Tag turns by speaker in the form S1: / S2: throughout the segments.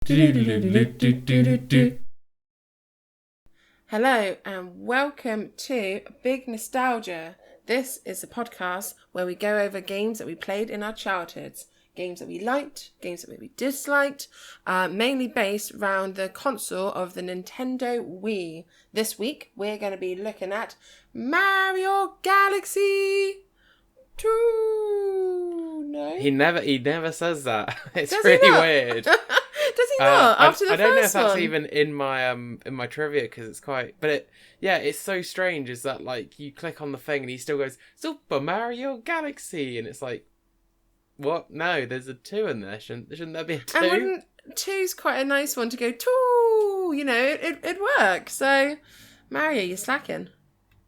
S1: Hello and welcome to Big Nostalgia. This is a podcast where we go over games that we played in our childhoods, games that we liked, games that we disliked, mainly based around the console of the Nintendo Wii. This week we're going to be looking at Mario Galaxy 2. No?
S2: He never says that. It's
S1: Does
S2: really
S1: he not?
S2: weird.
S1: Does he not? After the
S2: I don't know if
S1: first
S2: that's
S1: one?
S2: even in my trivia because it's quite. But it's so strange. Is that like you click on the thing and he still goes Super Mario Galaxy and it's like, what? No, there's a 2 in there. Shouldn't there be a 2?
S1: And wouldn't 2's quite a nice one to go two? You know, it'd work. So Mario, you're slacking.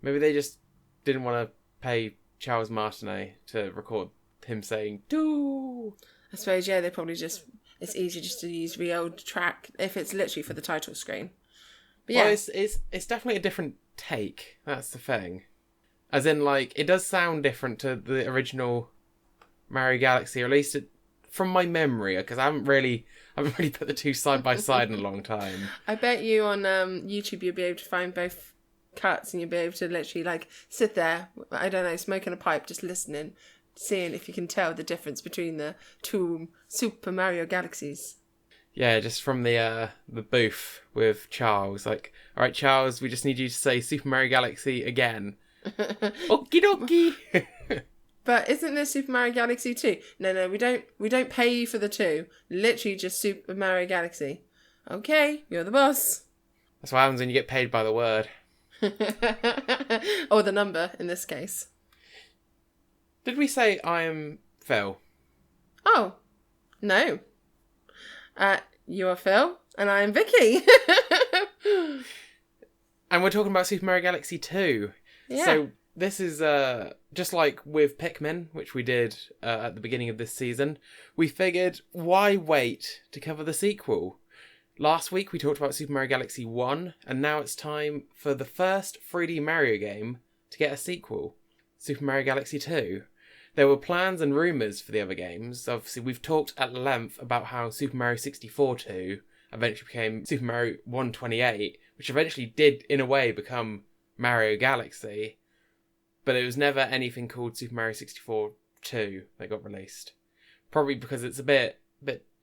S2: Maybe they just didn't want to pay Charles Martinet to record him saying 2.
S1: I suppose, yeah, they probably just... It's easier just to use the old track if it's literally for the title screen. But yeah.
S2: Well, it's definitely a different take. That's the thing. As in, like, it does sound different to the original Mario Galaxy, or at least from my memory, because I haven't really put the two side by side in a long time.
S1: I bet you on YouTube you'll be able to find both cuts and you'll be able to literally, like, sit there, I don't know, smoking a pipe, just listening, seeing if you can tell the difference between the two Super Mario Galaxies.
S2: Yeah, just from the booth with Charles. Like, all right, Charles, we just need you to say Super Mario Galaxy again. Okie dokie.
S1: But isn't there Super Mario Galaxy 2? No, we don't pay you for the 2. Literally just Super Mario Galaxy. Okay, you're the boss.
S2: That's what happens when you get paid by the word.
S1: Or the number, in this case.
S2: Did we say I'm Phill?
S1: Oh, no. You're Phill, and I'm Vicky.
S2: And we're talking about Super Mario Galaxy 2.
S1: Yeah.
S2: So this is just like with Pikmin, which we did at the beginning of this season. We figured, why wait to cover the sequel? Last week we talked about Super Mario Galaxy 1, and now it's time for the first 3D Mario game to get a sequel, Super Mario Galaxy 2. There were plans and rumours for the other games. Obviously, we've talked at length about how Super Mario 64 2 eventually became Super Mario 128, which eventually did, in a way, become Mario Galaxy. But it was never anything called Super Mario 64 2 that got released. Probably because it's a bit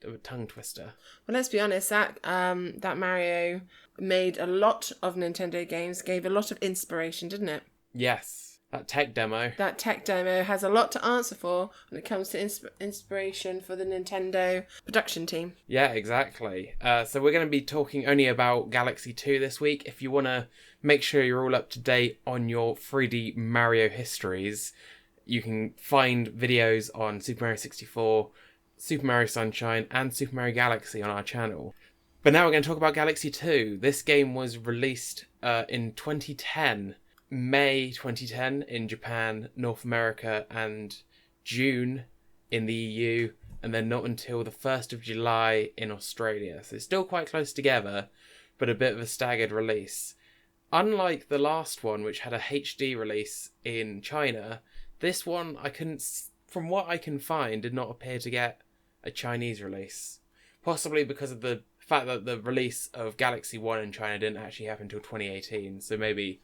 S2: of a tongue twister.
S1: Well, let's be honest, that Mario made a lot of Nintendo games, gave a lot of inspiration, didn't it?
S2: Yes. That tech demo.
S1: That tech demo has a lot to answer for when it comes to inspiration for the Nintendo production team.
S2: Yeah, exactly. So we're going to be talking only about Galaxy 2 this week. If you want to make sure you're all up to date on your 3D Mario histories, you can find videos on Super Mario 64, Super Mario Sunshine, and Super Mario Galaxy on our channel. But now we're going to talk about Galaxy 2. This game was released in 2010. May 2010 in Japan, North America, and June in the EU, and then not until the 1st of July in Australia. So it's still quite close together, but a bit of a staggered release. Unlike the last one, which had a HD release in China, this one, from what I can find, did not appear to get a Chinese release. Possibly because of the fact that the release of Galaxy 1 in China didn't actually happen until 2018, so maybe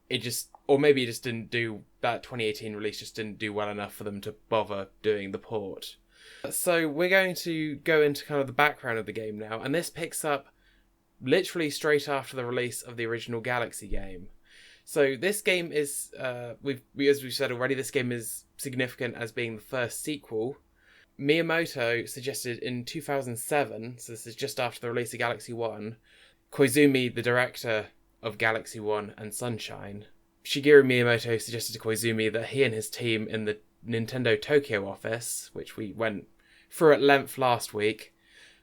S2: it just didn't do, that 2018 release just didn't do well enough for them to bother doing the port. So we're going to go into kind of the background of the game now, and this picks up literally straight after the release of the original Galaxy game. So this game is, as we've said already, this game is significant as being the first sequel. Miyamoto suggested in 2007, so this is just after the release of Galaxy 1, Koizumi, the director of Galaxy 1 and Sunshine, Shigeru Miyamoto suggested to Koizumi that he and his team in the Nintendo Tokyo office, which we went through at length last week,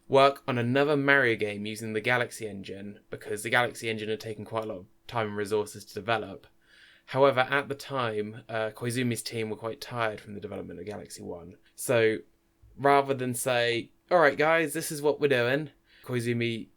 S2: work on another Mario game using the Galaxy engine, because the Galaxy engine had taken quite a lot of time and resources to develop. However, at the time, Koizumi's team were quite tired from the development of Galaxy 1. So, rather than say, alright guys, this is what we're doing, Koizumi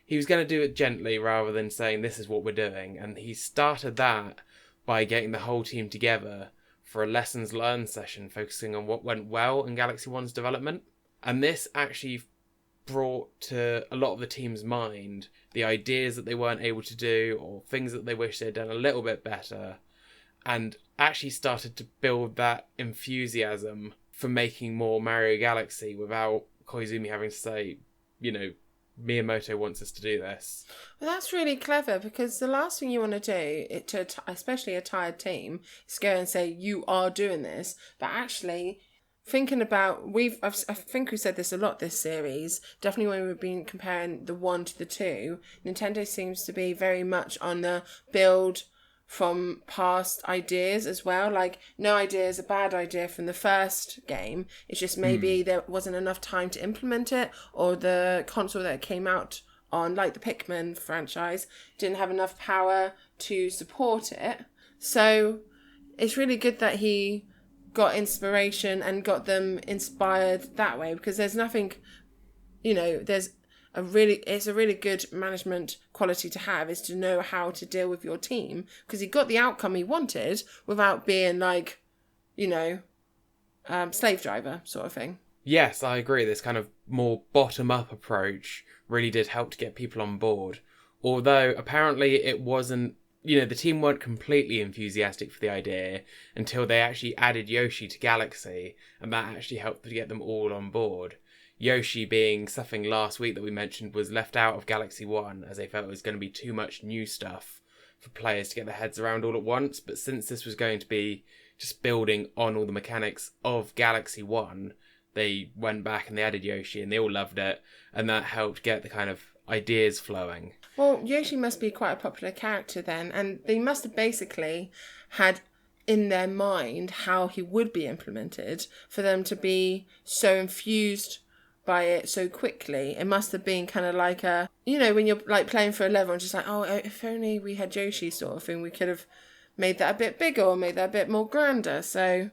S2: he was going to do it gently rather than saying this is what we're doing. And he started that by getting the whole team together for a lessons learned session focusing on what went well in Galaxy 1's development. And this actually brought to a lot of the team's mind the ideas that they weren't able to do or things that they wish they'd done a little bit better, and actually started to build that enthusiasm for making more Mario Galaxy without Koizumi having to say, Miyamoto wants us to do this.
S1: Well, that's really clever, because the last thing you want to do, especially a tired team, is go and say, you are doing this. But actually, thinking about, I think we said this a lot this series, definitely when we've been comparing the 1 to the 2, Nintendo seems to be very much on the build from past ideas as well. Like, no idea is a bad idea from the first game. It's just maybe there wasn't enough time to implement it, or the console that it came out on, like the Pikmin franchise, didn't have enough power to support it. So it's really good that he got inspiration and got them inspired that way, because there's nothing, it's a really good management quality to have, is to know how to deal with your team, because he got the outcome he wanted without being like, slave driver sort of thing.
S2: Yes, I agree. This kind of more bottom-up approach really did help to get people on board. Although apparently it wasn't, the team weren't completely enthusiastic for the idea until they actually added Yoshi to Galaxy, and that actually helped to get them all on board. Yoshi, being something last week that we mentioned, was left out of Galaxy 1 as they felt it was going to be too much new stuff for players to get their heads around all at once. But since this was going to be just building on all the mechanics of Galaxy 1, they went back and they added Yoshi, and they all loved it, and that helped get the kind of ideas flowing.
S1: Well, Yoshi must be quite a popular character then, and they must have basically had in their mind how he would be implemented for them to be so infused by it so quickly. It must have been kind of like when you're like playing for a level and just like, oh, if only we had Yoshi sort of thing, we could have made that a bit bigger or made that a bit more grander. So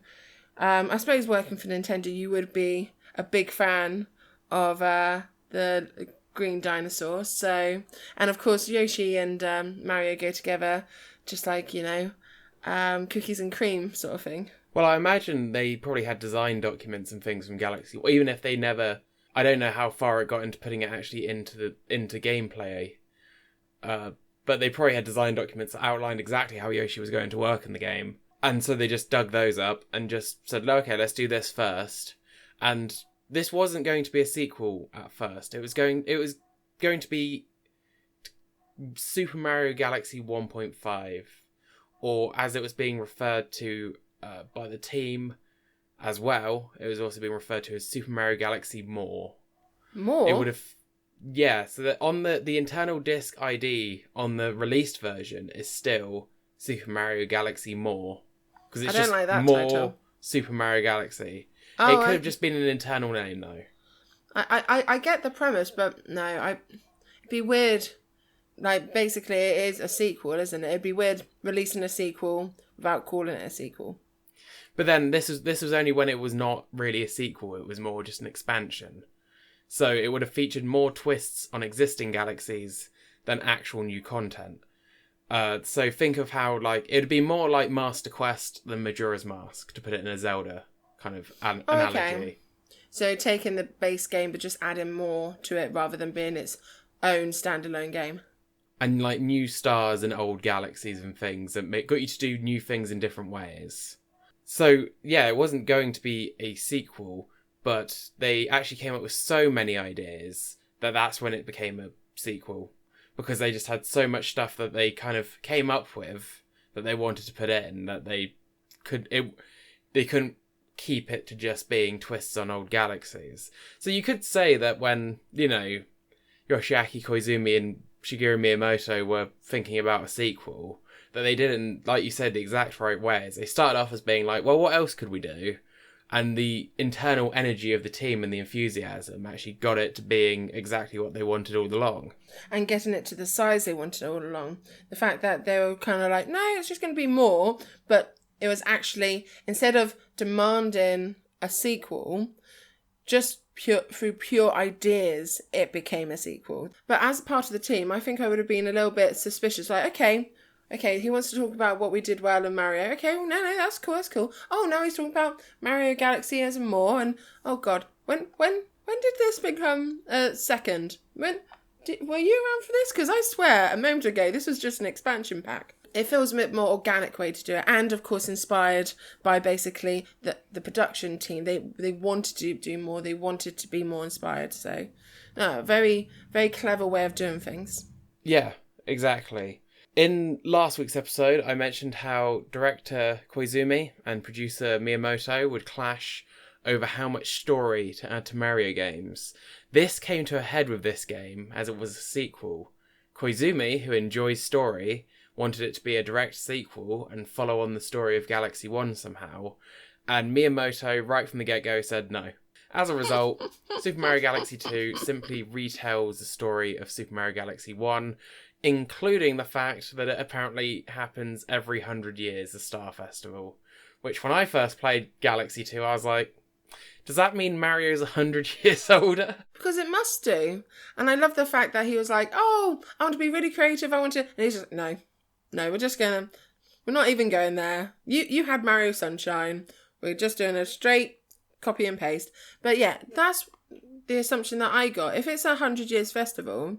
S1: I suppose working for Nintendo, you would be a big fan of the green dinosaur. So, and of course Yoshi and Mario go together just like, cookies and cream sort of thing.
S2: Well, I imagine they probably had design documents and things from Galaxy, or even if they never, I don't know how far it got into putting it actually into gameplay, but they probably had design documents that outlined exactly how Yoshi was going to work in the game, and so they just dug those up and just said, okay, let's do this first. And this wasn't going to be a sequel at first. It was going to be Super Mario Galaxy 1.5, or as it was being referred to by the team as well, it was also being referred to as Super Mario Galaxy More.
S1: More?
S2: It would have... Yeah, so that on the internal disc ID on the released version is still Super Mario Galaxy More. Because it's just like that more title. Super Mario Galaxy. Oh, it could have just been an internal name, though.
S1: I get the premise, but no, it'd be weird. Like, basically, it is a sequel, isn't it? It'd be weird releasing a sequel without calling it a sequel.
S2: But then this was only when it was not really a sequel. It was more just an expansion. So it would have featured more twists on existing galaxies than actual new content. So think of how, like, it'd be more like Master Quest than Majora's Mask, to put it in a Zelda kind of analogy. Okay.
S1: So taking the base game but just adding more to it rather than being its own standalone game.
S2: And like new stars and old galaxies and things that got you to do new things in different ways. So yeah, it wasn't going to be a sequel, but they actually came up with so many ideas that that's when it became a sequel. Because they just had so much stuff that they kind of came up with that they wanted to put in that they couldn't keep it to just being twists on old galaxies. So you could say that when, Yoshiaki Koizumi and Shigeru Miyamoto were thinking about a sequel, that they didn't, like you said, the exact right ways. They started off as being like, well, what else could we do? And the internal energy of the team and the enthusiasm actually got it to being exactly what they wanted all along.
S1: And getting it to the size they wanted all along. The fact that they were kind of like, no, it's just going to be more. But it was actually, instead of demanding a sequel, just through pure ideas, it became a sequel. But as part of the team, I think I would have been a little bit suspicious. Like, okay, he wants to talk about what we did well in Mario. Okay, well, no, that's cool. Oh, now he's talking about Mario Galaxy as more, and oh god, when When did this become second? Were you around for this? Because I swear, a moment ago, this was just an expansion pack. It feels a bit more organic way to do it, and of course inspired by basically the production team. They wanted to do more. They wanted to be more inspired. So, no, very, very clever way of doing things.
S2: Yeah, exactly. In last week's episode, I mentioned how director Koizumi and producer Miyamoto would clash over how much story to add to Mario games. This came to a head with this game, as it was a sequel. Koizumi, who enjoys story, wanted it to be a direct sequel and follow on the story of Galaxy 1 somehow, and Miyamoto, right from the get-go, said no. As a result, Super Mario Galaxy 2 simply retells the story of Super Mario Galaxy 1, including the fact that it apparently happens every 100 years, the Star Festival. Which, when I first played Galaxy 2, I was like, does that mean Mario's 100 years older?
S1: Because it must do. And I love the fact that he was like, oh, I want to be really creative, I want to... And he's just, no, we're not even going there. You had Mario Sunshine. We're just doing a straight copy and paste. But yeah, that's the assumption that I got. If it's a 100 years festival...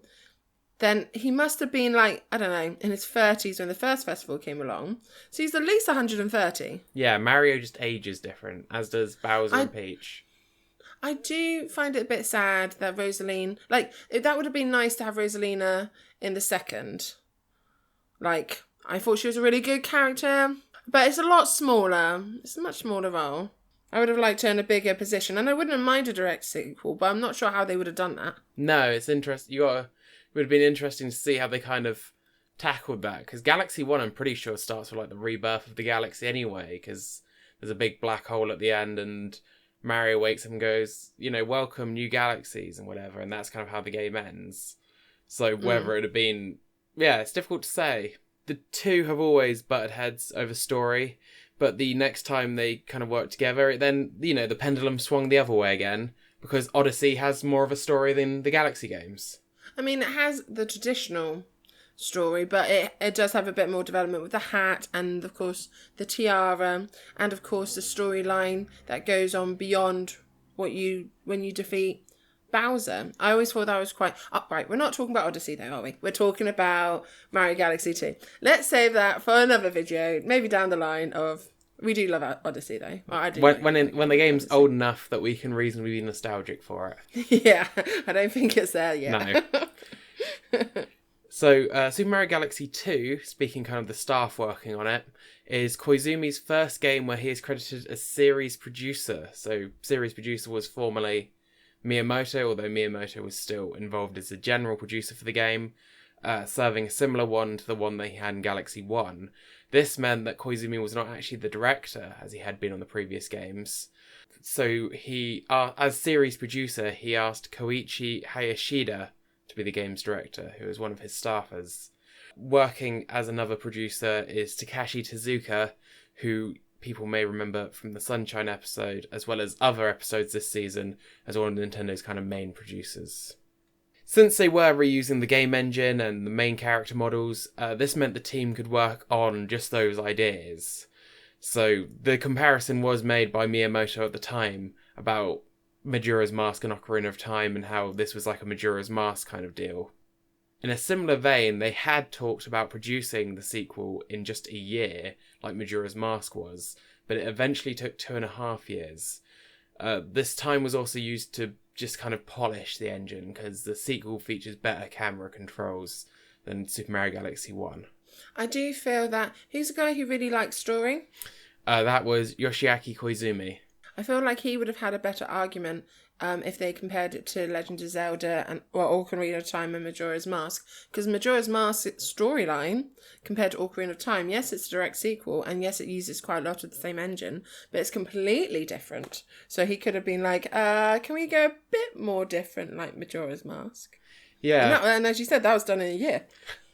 S1: then he must have been like, I don't know, in his 30s when the first festival came along. So he's at least 130.
S2: Yeah, Mario just ages different, as does Bowser and Peach.
S1: I do find it a bit sad that Rosaline... Like, that would have been nice to have Rosalina in the second. Like, I thought she was a really good character. But it's a lot smaller. It's a much smaller role. I would have liked her in a bigger position. And I wouldn't have minded a direct sequel, but I'm not sure how they would have done that.
S2: No, it's interesting. It would have been interesting to see how they kind of tackled that. Because Galaxy 1, I'm pretty sure, starts with like the rebirth of the galaxy anyway. Because there's a big black hole at the end and Mario wakes up and goes, welcome new galaxies and whatever. And that's kind of how the game ends. So whether it had been... Yeah, it's difficult to say. The two have always butted heads over story. But the next time they kind of worked together, then, the pendulum swung the other way again. Because Odyssey has more of a story than the Galaxy games.
S1: I mean, it has the traditional story, but it does have a bit more development with the hat and, of course, the tiara and, of course, the storyline that goes on beyond when you defeat Bowser. I always thought that was quite... Oh, right, we're not talking about Odyssey, though, are we? We're talking about Mario Galaxy 2. Let's save that for another video, maybe down the line of... We do love Odyssey, though. Well, I do.
S2: When the game's old enough that we can reasonably be nostalgic for
S1: it. Yeah, I don't think it's there yet.
S2: No. So, Super Mario Galaxy 2, speaking kind of the staff working on it, is Koizumi's first game where he is credited as series producer. So, series producer was formerly Miyamoto, although Miyamoto was still involved as a general producer for the game, serving a similar one to the one that he had in Galaxy 1. This meant that Koizumi was not actually the director, as he had been on the previous games. So he, as series producer, he asked Koichi Hayashida to be the game's director, who was one of his staffers. Working as another producer is Takashi Tezuka, who people may remember from the Sunshine episode, as well as other episodes this season, as one of Nintendo's kind of main producers. Since they were reusing the game engine and the main character models, this meant the team could work on just those ideas. So the comparison was made by Miyamoto at the time about Majora's Mask and Ocarina of Time and how this was like a Majora's Mask kind of deal. In a similar vein, they had talked about producing the sequel in just a year, like Majora's Mask was, but it eventually took 2.5 years. This time was also used to just kind of polish the engine, because the sequel features better camera controls than Super Mario Galaxy 1.
S1: I do feel that... Who's the guy who really likes story?
S2: That was Yoshiaki Koizumi.
S1: I feel like he would have had a better argument if they compared it to Legend of Zelda or Ocarina of Time and Majora's Mask. Because Majora's Mask's storyline, compared to Ocarina of Time, yes, it's a direct sequel, and yes, it uses quite a lot of the same engine, but it's completely different. So he could have been like, can we go a bit more different like Majora's Mask?
S2: Yeah.
S1: And as you said, that was done in a year.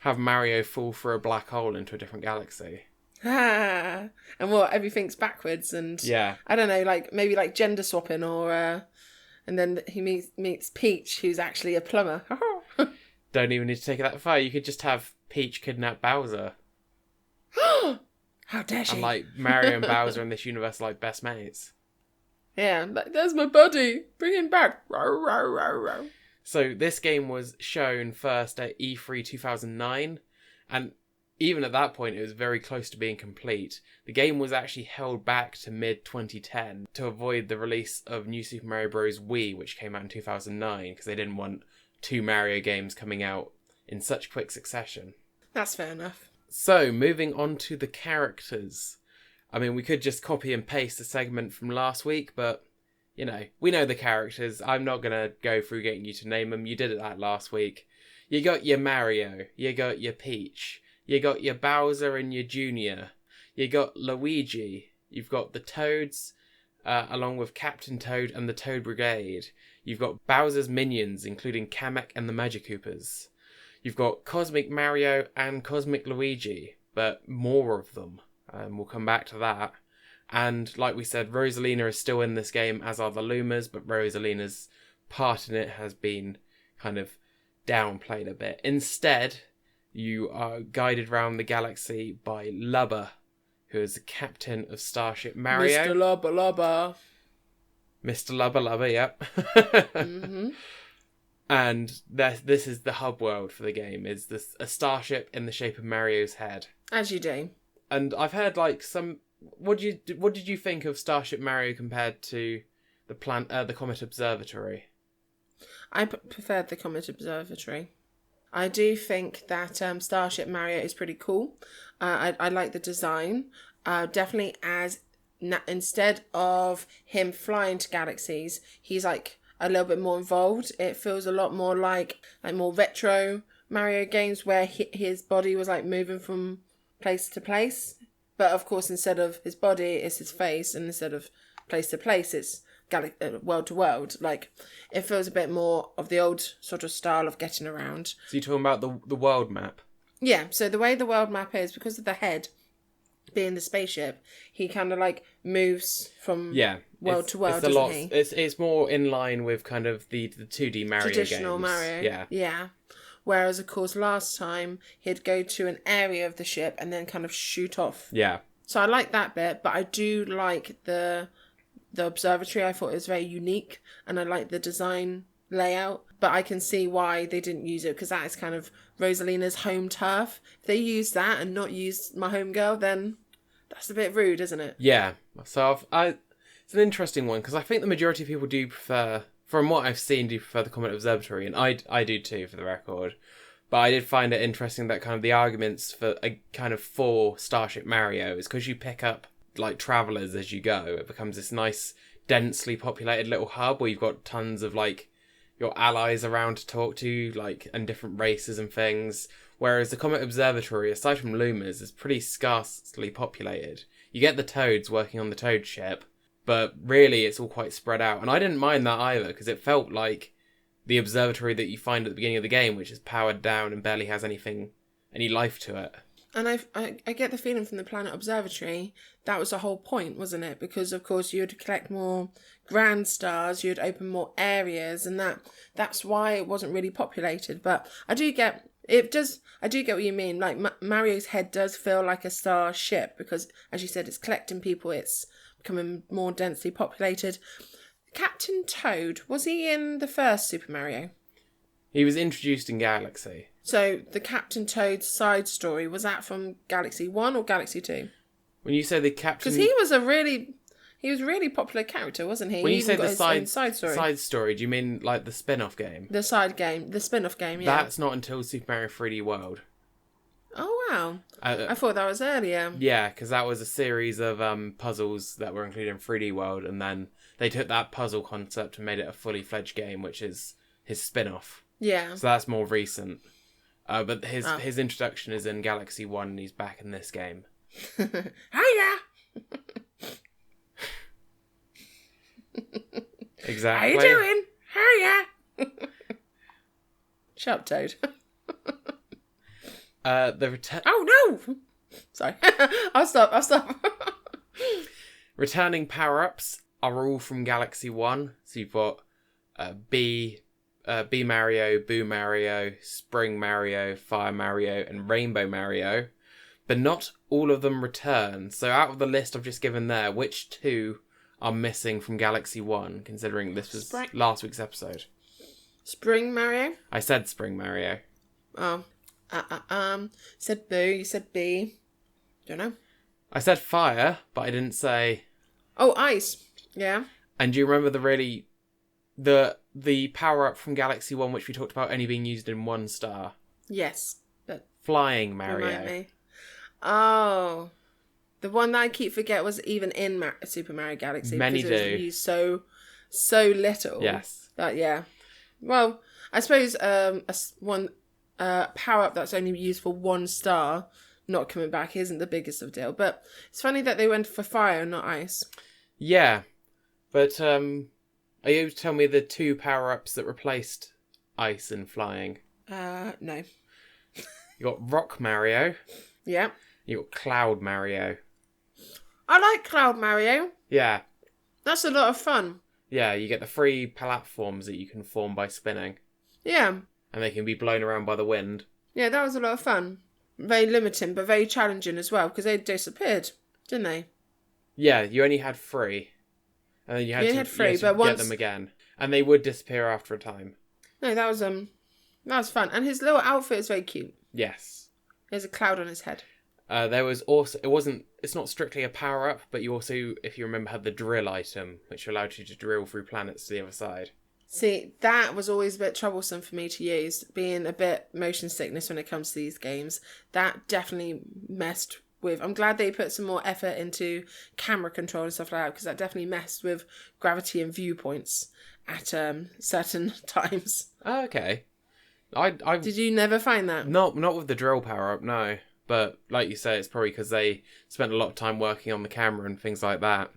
S2: Have Mario fall through a black hole into a different galaxy.
S1: And what, everything's backwards and...
S2: Yeah.
S1: I don't know, like maybe like gender swapping or... and then he meets Peach, who's actually a plumber.
S2: Don't even need to take it that far. You could just have Peach kidnap Bowser.
S1: How dare she?
S2: And like Mario and Bowser in this universe are like best mates.
S1: Yeah, like, there's my buddy. Bring him back. Row, row, row, row.
S2: So this game was shown first at E3 2009, and even at that point it was very close to being complete. The game was actually held back to mid-2010 to avoid the release of New Super Mario Bros. Wii, which came out in 2009, because they didn't want 2 Mario games coming out in such quick succession.
S1: That's fair enough.
S2: So, moving on to the characters. I mean, we could just copy and paste a segment from last week, but, you know, we know the characters. I'm not going to go through getting you to name them. You did it that last week. You got your Mario. You got your Peach. You got your Bowser and your Junior. You got Luigi. You've got the Toads, along with Captain Toad and the Toad Brigade. You've got Bowser's minions, including Kamek and the Magikoopas. You've got Cosmic Mario and Cosmic Luigi, but more of them. We'll come back to that. And like we said, Rosalina is still in this game, as are the Lumas, but Rosalina's part in it has been kind of downplayed a bit. Instead, you are guided around the galaxy by Lubba, who is the captain of Starship Mario.
S1: Mr. Lubba Lubba.
S2: Mr. Lubba Lubba, yep.
S1: Mm-hmm.
S2: And this is the hub world for the game. Is this a starship in the shape of Mario's head?
S1: As you do.
S2: And I've heard like some. What did you think of Starship Mario compared to the Comet Observatory?
S1: I preferred the Comet Observatory. I do think that Starship Mario is pretty cool. I like the design. Definitely instead of him flying to galaxies, he's like a little bit more involved. It feels a lot more like more retro Mario games where his body was like moving from place to place. But of course, instead of his body, it's his face. And instead of place to place, it's world to world. Like, it feels a bit more of the old sort of style of getting around.
S2: So you're talking about the world map?
S1: Yeah, so the way the world map is, because of the head being the spaceship, he kind of like moves from world to world, doesn't he?
S2: It's more in line with kind of the 2D Mario
S1: traditional
S2: games.
S1: Mario. Yeah. Whereas, of course, last time he'd go to an area of the ship and then kind of shoot off.
S2: Yeah.
S1: So I like that bit, but I do like the observatory. I thought it was very unique, and I like the design layout. But I can see why they didn't use it, because that is kind of Rosalina's home turf. If they use that and not use my homegirl, then that's a bit rude, isn't it?
S2: Yeah. So it's an interesting one, because I think the majority of people do prefer, from what I've seen, do prefer the Comet Observatory, and I do too, for the record. But I did find it interesting that kind of the arguments for Starship Mario is because you pick up like travelers as you go. It becomes this nice, densely populated little hub where you've got tons of like your allies around to talk to, like, and different races and things. Whereas the Comet Observatory, aside from Lumas, is pretty scarcely populated. You get the Toads working on the Toad ship, but really it's all quite spread out. And I didn't mind that either, because it felt like the observatory that you find at the beginning of the game, which is powered down and barely has any life to it.
S1: And I get the feeling from the Planet Observatory, that was the whole point, wasn't it? Because, of course, you'd collect more grand stars, you'd open more areas, and that's why it wasn't really populated. But I do get what you mean. Like, Mario's head does feel like a star ship, because, as you said, it's collecting people, it's becoming more densely populated. Captain Toad, was he in the first Super Mario?
S2: He was introduced in Galaxy.
S1: So the Captain Toad side story, was that from Galaxy 1 or Galaxy 2?
S2: When you say the Captain...
S1: Because he was a really popular character, wasn't he?
S2: When you
S1: he
S2: say the
S1: side story,
S2: do you mean like the spin-off game?
S1: The spin-off game, yeah.
S2: That's not until Super Mario 3D World.
S1: Oh, wow. I thought that was earlier.
S2: Yeah, because that was a series of puzzles that were included in 3D World, and then they took that puzzle concept and made it a fully fledged game, which is his spin-off.
S1: Yeah.
S2: So that's more recent. But his introduction is in Galaxy 1, and he's back in this game.
S1: Hiya!
S2: Exactly.
S1: How you doing? Hiya! Shut up, Toad. Oh, no! Sorry. I'll stop.
S2: Returning power-ups are all from Galaxy 1. So you've got B Mario, Boo Mario, Spring Mario, Fire Mario, and Rainbow Mario. But not all of them return. So out of the list I've just given there, which two are missing from Galaxy 1, considering this was
S1: Spring.
S2: last week's episode.
S1: Spring Mario?
S2: I said Spring Mario.
S1: Oh. Said boo, you said B. Don't know.
S2: I said fire, but I didn't say...
S1: Oh, ice. Yeah.
S2: And do you remember the power-up from Galaxy 1, which we talked about only being used in 1 star?
S1: Yes. But
S2: Flying Mario.
S1: remind me. Oh. The one that I keep forget was even in Super Mario Galaxy.
S2: Many
S1: because
S2: do.
S1: it was used so little.
S2: Yes.
S1: That, yeah. Well, I suppose one power-up that's only used for 1 star not coming back isn't the biggest of a deal. But it's funny that they went for fire and not ice.
S2: Yeah. But, are you able to tell me the 2 power-ups that replaced ice and flying?
S1: No.
S2: You got Rock Mario.
S1: Yeah.
S2: You got Cloud Mario.
S1: I like Cloud Mario.
S2: Yeah.
S1: That's a lot of fun.
S2: Yeah, you get the 3 platforms that you can form by spinning.
S1: Yeah.
S2: And they can be blown around by the wind.
S1: Yeah, that was a lot of fun. Very limiting, but very challenging as well, because they disappeared, didn't they?
S2: Yeah, you only had 3. And then you had to get them again. And they would disappear after a time.
S1: No, that was fun. And his little outfit is very cute.
S2: Yes.
S1: There's a cloud on his head.
S2: There was also... It's not strictly a power-up, but you also, if you remember, had the drill item, which allowed you to drill through planets to the other side.
S1: See, that was always a bit troublesome for me to use, being a bit motion sickness when it comes to these games. That definitely messed with... I'm glad they put some more effort into camera control and stuff like that, because that definitely messed with gravity and viewpoints at certain times.
S2: Oh, okay.
S1: Did you never find that?
S2: Not with the drill power-up, no. But, like you say, it's probably because they spent a lot of time working on the camera and things like that.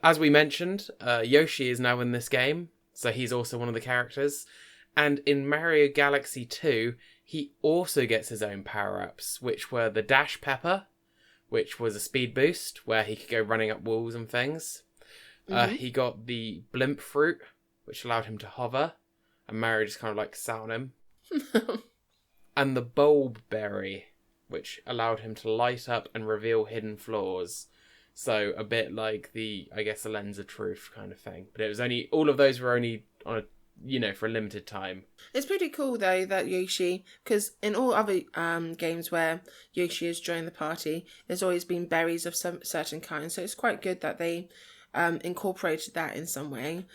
S2: As we mentioned, Yoshi is now in this game. So he's also one of the characters. And in Mario Galaxy 2, he also gets his own power-ups, which were the Dash Pepper, which was a speed boost, where he could go running up walls and things. Mm-hmm. He got the Blimp Fruit, which allowed him to hover, and Mario just kind of like sat on him. And the Bulb Berry, which allowed him to light up and reveal hidden floors. So a bit like the Lens of Truth kind of thing. But it was all of those were only on for a limited time.
S1: It's pretty cool though that Yoshi, because in all other games where Yoshi has joined the party, there's always been berries of some certain kind. So it's quite good that they incorporated that in some way.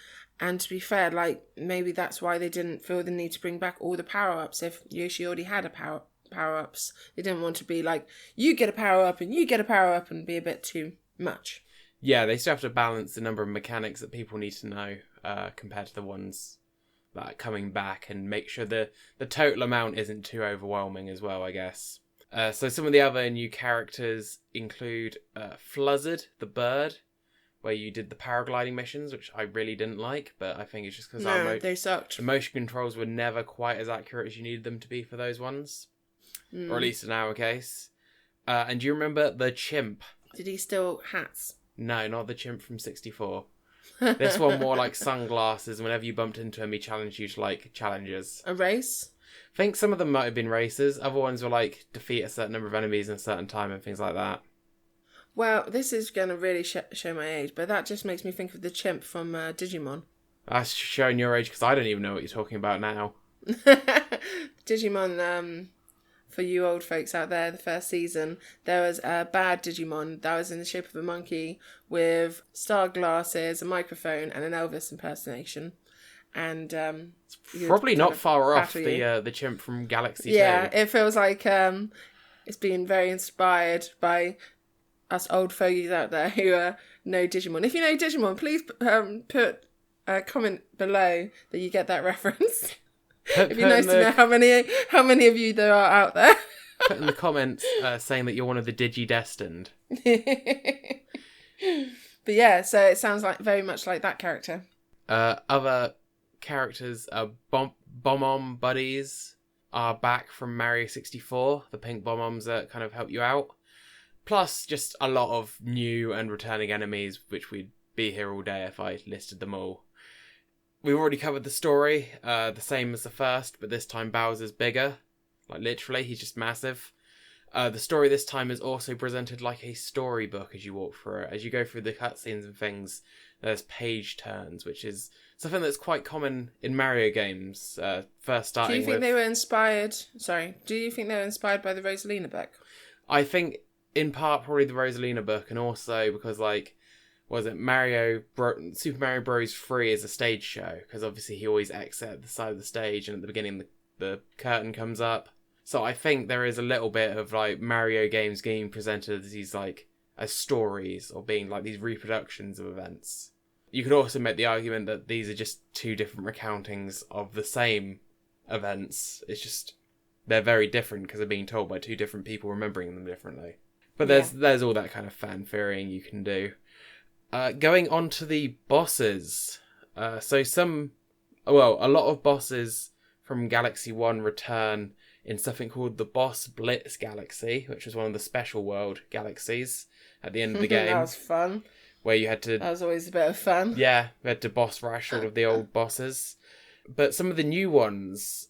S1: And to be fair, like maybe that's why they didn't feel the need to bring back all the power-ups if Yoshi already had a power-ups. They didn't want to be like, you get a power-up and you get a power-up and be a bit too much.
S2: Yeah, they still have to balance the number of mechanics that people need to know compared to the ones that are coming back, and make sure the total amount isn't too overwhelming as well, I guess. So some of the other new characters include Fluzzard, the bird, where you did the paragliding missions, which I really didn't like, but I think it's just because
S1: they sucked.
S2: The motion controls were never quite as accurate as you needed them to be for those ones. Or at least in our case. And do you remember the chimp?
S1: Did he steal hats?
S2: No, not the chimp from 64. This one wore like sunglasses. Whenever you bumped into him, he challenged you to like challenges.
S1: A race?
S2: I think some of them might have been races. Other ones were like defeat a certain number of enemies in a certain time and things like that.
S1: Well, this is going to really show my age, but that just makes me think of the chimp from Digimon.
S2: That's showing your age because I don't even know what you're talking about now.
S1: Digimon, for you old folks out there, the first season, there was a bad Digimon that was in the shape of a monkey with star glasses, a microphone, and an Elvis impersonation. And
S2: it's probably not far off the chimp from Galaxy 2.
S1: Yeah, it feels like it's been very inspired by us old fogies out there who know Digimon. If you know Digimon, please put a comment below that you get that reference. It'd be nice to know how many of you there are out there.
S2: Put in the comments saying that you're one of the Digi-destined.
S1: But yeah, so it sounds like very much like that character.
S2: Other characters, Bomb-Omb buddies are back from Mario 64. The pink Bomb-Ombs that kind of help you out. Plus, just a lot of new and returning enemies, which we'd be here all day if I listed them all. We've already covered the story, the same as the first, but this time Bowser's bigger. Like, literally, he's just massive. The story this time is also presented like a storybook as you walk through it. As you go through the cutscenes and things, there's page turns, which is something that's quite common in Mario games. First starting
S1: Do you think
S2: with...
S1: they were inspired... Sorry. Do you think they were inspired by the Rosalina book?
S2: I think, in part, probably the Rosalina book, and also because, like... Was it Super Mario Bros. 3 is a stage show, because obviously he always exits at the side of the stage, and at the beginning the curtain comes up. So I think there is a little bit of like Mario games being presented as these like as stories or being like these reproductions of events. You could also make the argument that these are just two different recountings of the same events. It's just they're very different because they're being told by two different people remembering them differently. But there's all that kind of fanfaring you can do. Going on to the bosses. A lot of bosses from Galaxy 1 return in something called the Boss Blitz Galaxy, which was one of the special world galaxies at the end of the game.
S1: That was fun.
S2: Where you had to...
S1: That was always a bit of fun.
S2: Yeah, we had to boss rush all of the old bosses. But some of the new ones,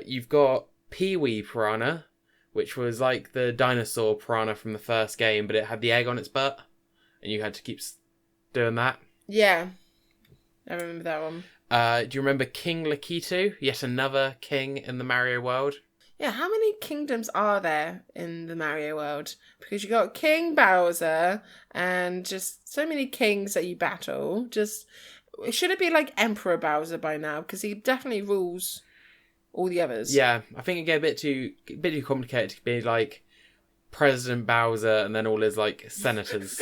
S2: you've got Pee-wee Piranha, which was like the dinosaur piranha from the first game, but it had the egg on its butt, and you had to keep doing that.
S1: Yeah, I remember that one.
S2: Do you remember King Lakitu? Yet another king in the Mario world.
S1: Yeah, how many kingdoms are there in the Mario world? Because you got King Bowser and just so many kings that you battle. Should it be like Emperor Bowser by now? Because he definitely rules all the others.
S2: Yeah, I think it get a bit too complicated to be like President Bowser and then all his like senators.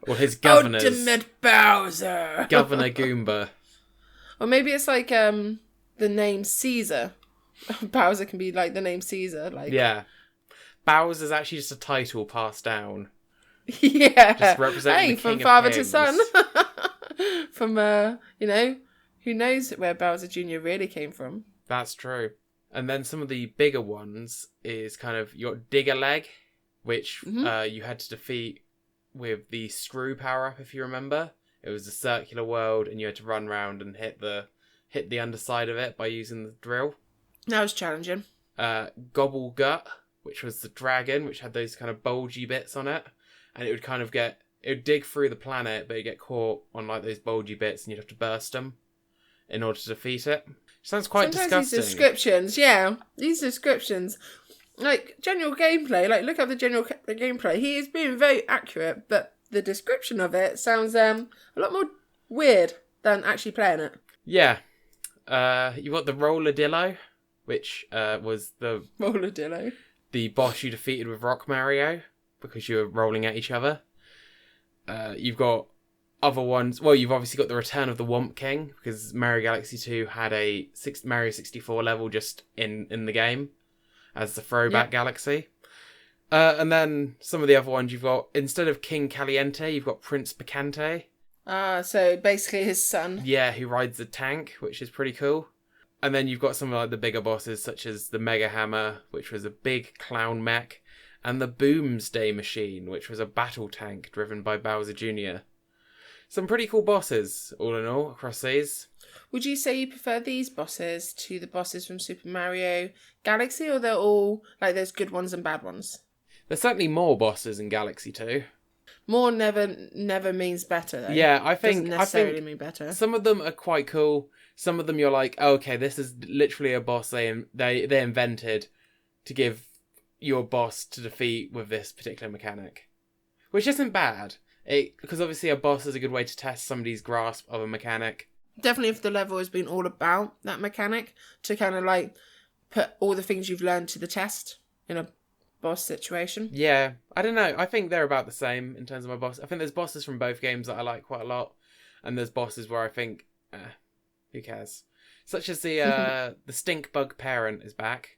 S2: Or his governors.
S1: Ultimate Bowser!
S2: Governor Goomba.
S1: Or maybe it's like the name Caesar. Bowser can be like the name Caesar. Like
S2: yeah. Bowser's actually just a title passed down.
S1: Yeah.
S2: Just representing the
S1: from
S2: King
S1: father
S2: of
S1: to
S2: Kings.
S1: son. From, who knows where Bowser Jr. really came from.
S2: That's true. And then some of the bigger ones is kind of your Digger Leg, which you had to defeat with the screw power-up, if you remember. It was a circular world, and you had to run around and hit the underside of it by using the drill.
S1: That was challenging.
S2: Gobble Gut, which was the dragon, which had those kind of bulgy bits on it. And it would kind of it would dig through the planet, but it'd get caught on like those bulgy bits, and you'd have to burst them in order to defeat it. Sounds quite
S1: Sometimes
S2: disgusting.
S1: These descriptions, like general gameplay, like look up the gameplay. He is being very accurate, but the description of it sounds a lot more weird than actually playing it.
S2: Yeah. You got the Rolladillo, which was the
S1: Rolladillo,
S2: the boss you defeated with Rock Mario because you were rolling at each other. You've got other ones. Well, you've obviously got the Return of the Womp King because Mario Galaxy 2 had a Mario 64 level just in the game as the throwback galaxy. And then some of the other ones you've got, instead of King Caliente, you've got Prince Picante.
S1: So basically his son.
S2: Yeah, who rides the tank, which is pretty cool. And then you've got some of like the bigger bosses, such as the Mega Hammer, which was a big clown mech, and the Boomsday Machine, which was a battle tank driven by Bowser Jr. Some pretty cool bosses, all in all, across these.
S1: Would you say you prefer these bosses to the bosses from Super Mario Galaxy, or they're all, like, there's good ones and bad ones?
S2: There's certainly more bosses in Galaxy 2.
S1: More never means better, though.
S2: Yeah, I think...
S1: Doesn't necessarily mean better.
S2: Some of them are quite cool. Some of them you're like, oh, okay, this is literally a boss they invented to give your boss to defeat with this particular mechanic. Which isn't bad. Because obviously a boss is a good way to test somebody's grasp of a mechanic.
S1: Definitely if the level has been all about that mechanic, to kind of like put all the things you've learned to the test in a boss situation.
S2: Yeah, I don't know. I think they're about the same in terms of my boss. I think there's bosses from both games that I like quite a lot. And there's bosses where I think, who cares? Such as the Stink Bug Parent is back.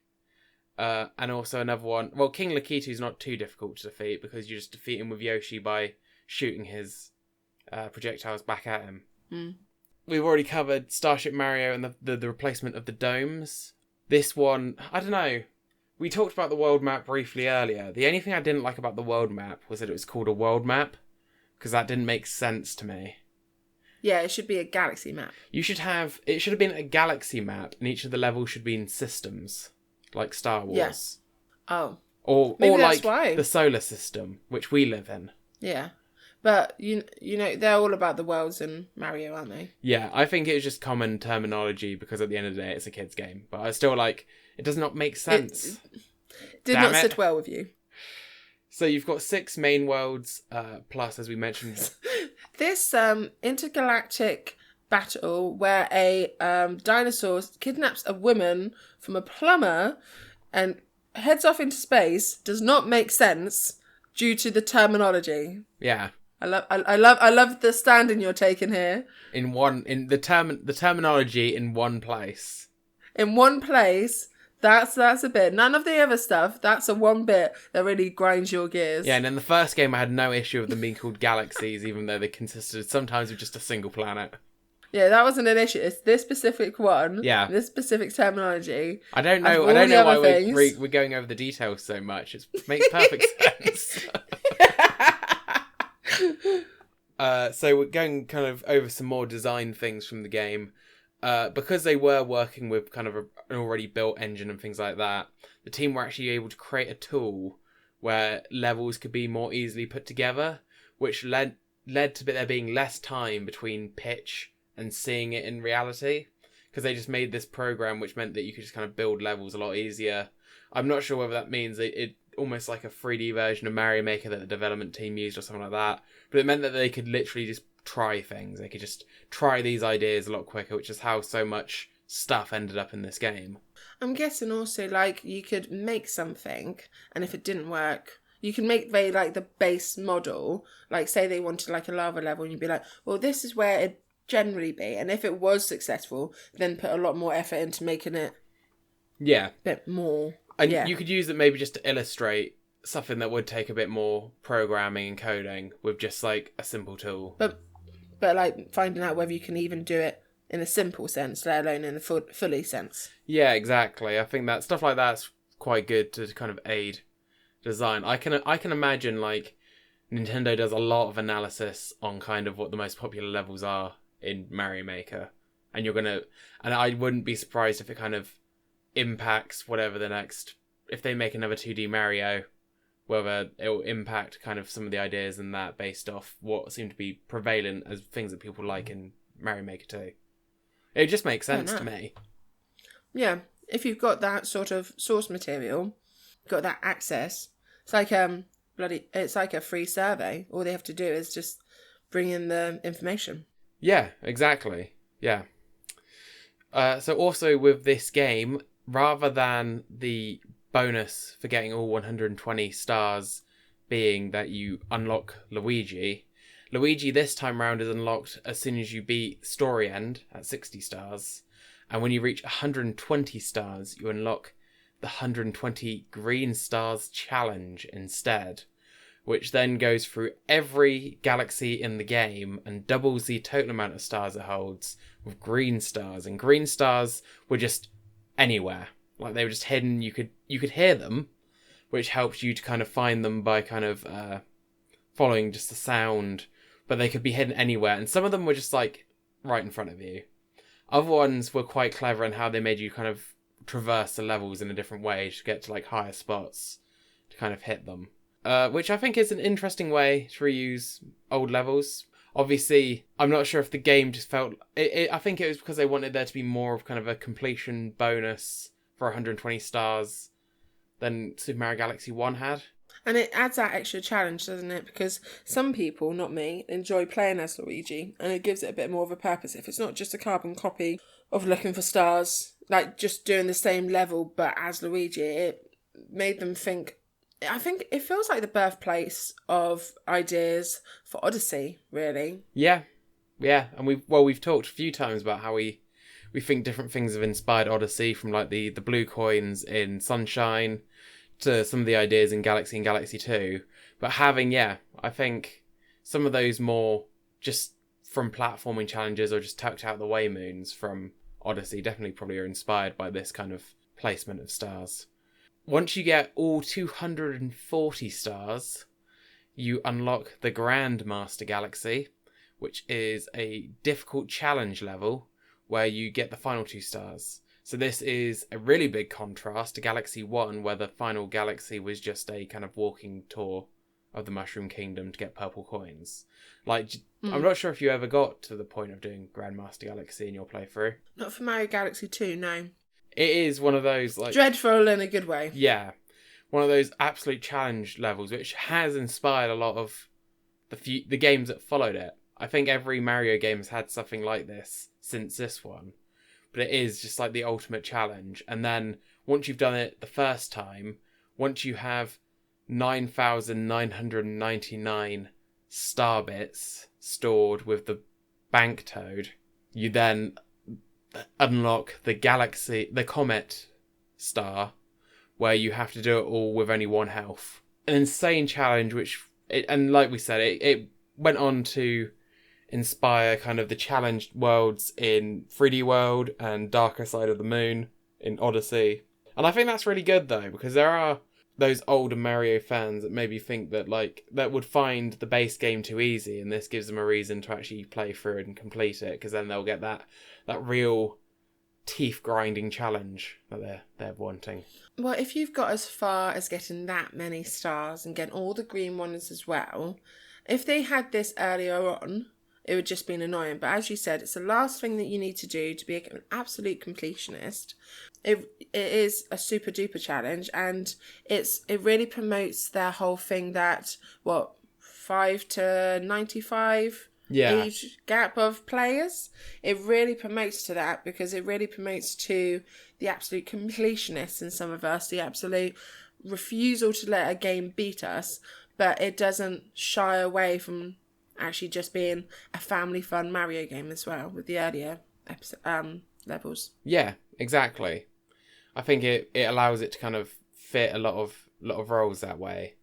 S2: And also another one. Well, King Lakitu's not too difficult to defeat because you just defeat him with Yoshi by shooting his projectiles back at him.
S1: Mm.
S2: We've already covered Starship Mario and the replacement of the domes. This one, I don't know. We talked about the world map briefly earlier. The only thing I didn't like about the world map was that it was called a world map, because that didn't make sense to me.
S1: Yeah, it should be a galaxy map.
S2: It should have been a galaxy map, and each of the levels should be in systems, like Star Wars.
S1: Yes. Oh.
S2: Or
S1: Maybe that's
S2: like
S1: why.
S2: the solar system, which we live in.
S1: Yeah. But, you know, they're all about the worlds in Mario, aren't they?
S2: Yeah, I think it's just common terminology because at the end of the day, it's a kid's game. But I still it does not make sense.
S1: It did not sit well with you.
S2: So you've got 6 main worlds, plus, as we mentioned...
S1: This intergalactic battle where a dinosaur kidnaps a woman from a plumber and heads off into space does not make sense due to the terminology.
S2: Yeah.
S1: I love the standing you're taking here.
S2: In the terminology in one place.
S1: In one place, that's a bit. None of the other stuff. That's a one bit that really grinds your gears.
S2: Yeah, and in the first game, I had no issue with them being called galaxies, even though they consisted sometimes of just a single planet.
S1: Yeah, that wasn't an issue. It's this specific one.
S2: Yeah.
S1: This specific terminology.
S2: I don't know why we're going over the details so much. It makes perfect sense. So we're going kind of over some more design things from the game. Because they were working with kind of an already built engine and things like that, the team were actually able to create a tool where levels could be more easily put together, which led to there being less time between pitch and seeing it in reality, because they just made this program which meant that you could just kind of build levels a lot easier. I'm not sure whether that means it almost like a 3D version of Mario Maker that the development team used or something like that, but it meant that they could literally just try things. They could just try these ideas a lot quicker, which is how so much stuff ended up in this game.
S1: I'm guessing also, like, you could make something, and if it didn't work, you can make the base model. Like, say they wanted like a lava level, and you'd be like, well, this is where it'd generally be, and if it was successful, then put a lot more effort into making it a bit more.
S2: And you could use it maybe just to illustrate something that would take a bit more programming and coding with just like a simple tool.
S1: But like finding out whether you can even do it in a simple sense, let alone in a fully sense.
S2: Yeah, exactly. I think that stuff like that's quite good to kind of aid design. I can imagine like Nintendo does a lot of analysis on kind of what the most popular levels are in Mario Maker, and I wouldn't be surprised if it kind of impacts whatever if they make another 2D Mario, whether it will impact kind of some of the ideas in that based off what seem to be prevalent as things that people like in Mario Maker 2. It just makes sense to me.
S1: Yeah, if you've got that sort of source material, got that access, it's like it's like a free survey. All they have to do is just bring in the information. Yeah,
S2: exactly. Yeah. So also with this game, rather than the bonus for getting all 120 stars being that you unlock Luigi this time round is unlocked as soon as you beat story end at 60 stars, and when you reach 120 stars you unlock the 120 green stars challenge instead, which then goes through every galaxy in the game and doubles the total amount of stars it holds with green stars. And green stars were just anywhere. Like, they were just hidden. You could hear them, which helps you to kind of find them by kind of following just the sound. But they could be hidden anywhere. And some of them were just, like, right in front of you. Other ones were quite clever in how they made you kind of traverse the levels in a different way to get to, like, higher spots to kind of hit them. Which I think is an interesting way to reuse old levels. Obviously, I'm not sure if the game just felt... I think it was because they wanted there to be more of kind of a completion bonus for 120 stars than Super Mario Galaxy 1 had.
S1: And it adds that extra challenge, doesn't it? Because some people, not me, enjoy playing as Luigi, and it gives it a bit more of a purpose. If it's not just a carbon copy of looking for stars, like just doing the same level but as Luigi, it made them think... I think it feels like the birthplace of ideas for Odyssey, really.
S2: Yeah. And we've talked a few times about how we think different things have inspired Odyssey, from like the blue coins in Sunshine to some of the ideas in Galaxy and Galaxy 2. But having, I think some of those more just from platforming challenges or just tucked out the way moons from Odyssey definitely probably are inspired by this kind of placement of stars. Once you get all 240 stars, you unlock the Grandmaster Galaxy, which is a difficult challenge level where you get the final 2 stars. So this is a really big contrast to Galaxy 1, where the final galaxy was just a kind of walking tour of the Mushroom Kingdom to get purple coins. Like, I'm not sure if you ever got to the point of doing Grandmaster Galaxy in your playthrough.
S1: Not for Mario Galaxy 2, no.
S2: It is one of those, like...
S1: dreadful in a good way.
S2: Yeah. One of those absolute challenge levels, which has inspired a lot of the games that followed it. I think every Mario game has had something like this since this one. But it is just like the ultimate challenge. And then, once you've done it the first time, once you have 9,999 star bits stored with the bank toad, you then unlock the comet star, where you have to do it all with only 1 health. An insane challenge, and like we said, it went on to inspire kind of the challenged worlds in 3D World and Darker Side of the Moon in Odyssey. And I think that's really good, though, because there are those older Mario fans that maybe think that would find the base game too easy, and this gives them a reason to actually play through it and complete it, because then they'll get that real teeth-grinding challenge that they're wanting.
S1: Well, if you've got as far as getting that many stars and getting all the green ones as well, if they had this earlier on, it would just be annoying. But as you said, it's the last thing that you need to do to be an absolute completionist. It is a super duper challenge, and it really promotes their whole thing that 5 to 95 age gap of players. It really promotes to that, because it really promotes to the absolute completionists in some of us, the absolute refusal to let a game beat us, but it doesn't shy away from actually just being a family fun Mario game as well, with the earlier levels.
S2: Yeah, exactly. I think it allows it to kind of fit a lot of roles that way.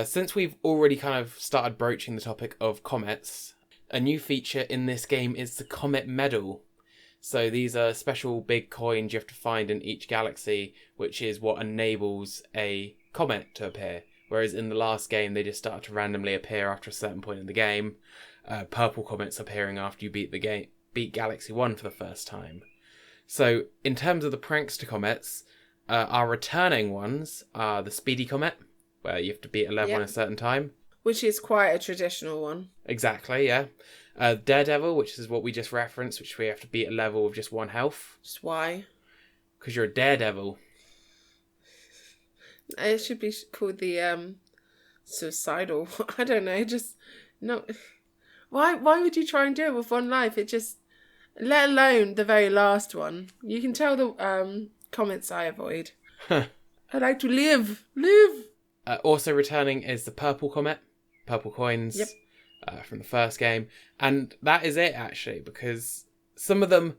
S2: Since we've already kind of started broaching the topic of comets, a new feature in this game is the Comet Medal. So these are special big coins you have to find in each galaxy, which is what enables a comet to appear. Whereas in the last game, they just started to randomly appear after a certain point in the game. Purple comets appearing after you beat Galaxy 1 for the first time. So in terms of the prankster comets, our returning ones are the Speedy Comet, where you have to beat a level in a certain time.
S1: Which is quite a traditional one.
S2: Exactly, yeah. Daredevil, which is what we just referenced, which we have to beat a level with just 1 health.
S1: Just why?
S2: Because you're a daredevil.
S1: It should be called the suicidal. I don't know. Just no. Why would you try and do it with 1 life? It just, let alone the very last one. You can tell the comments I avoid. I like to live.
S2: Also returning is the Purple Comet, purple coins.
S1: Yep.
S2: From the first game, and that is it actually, because some of the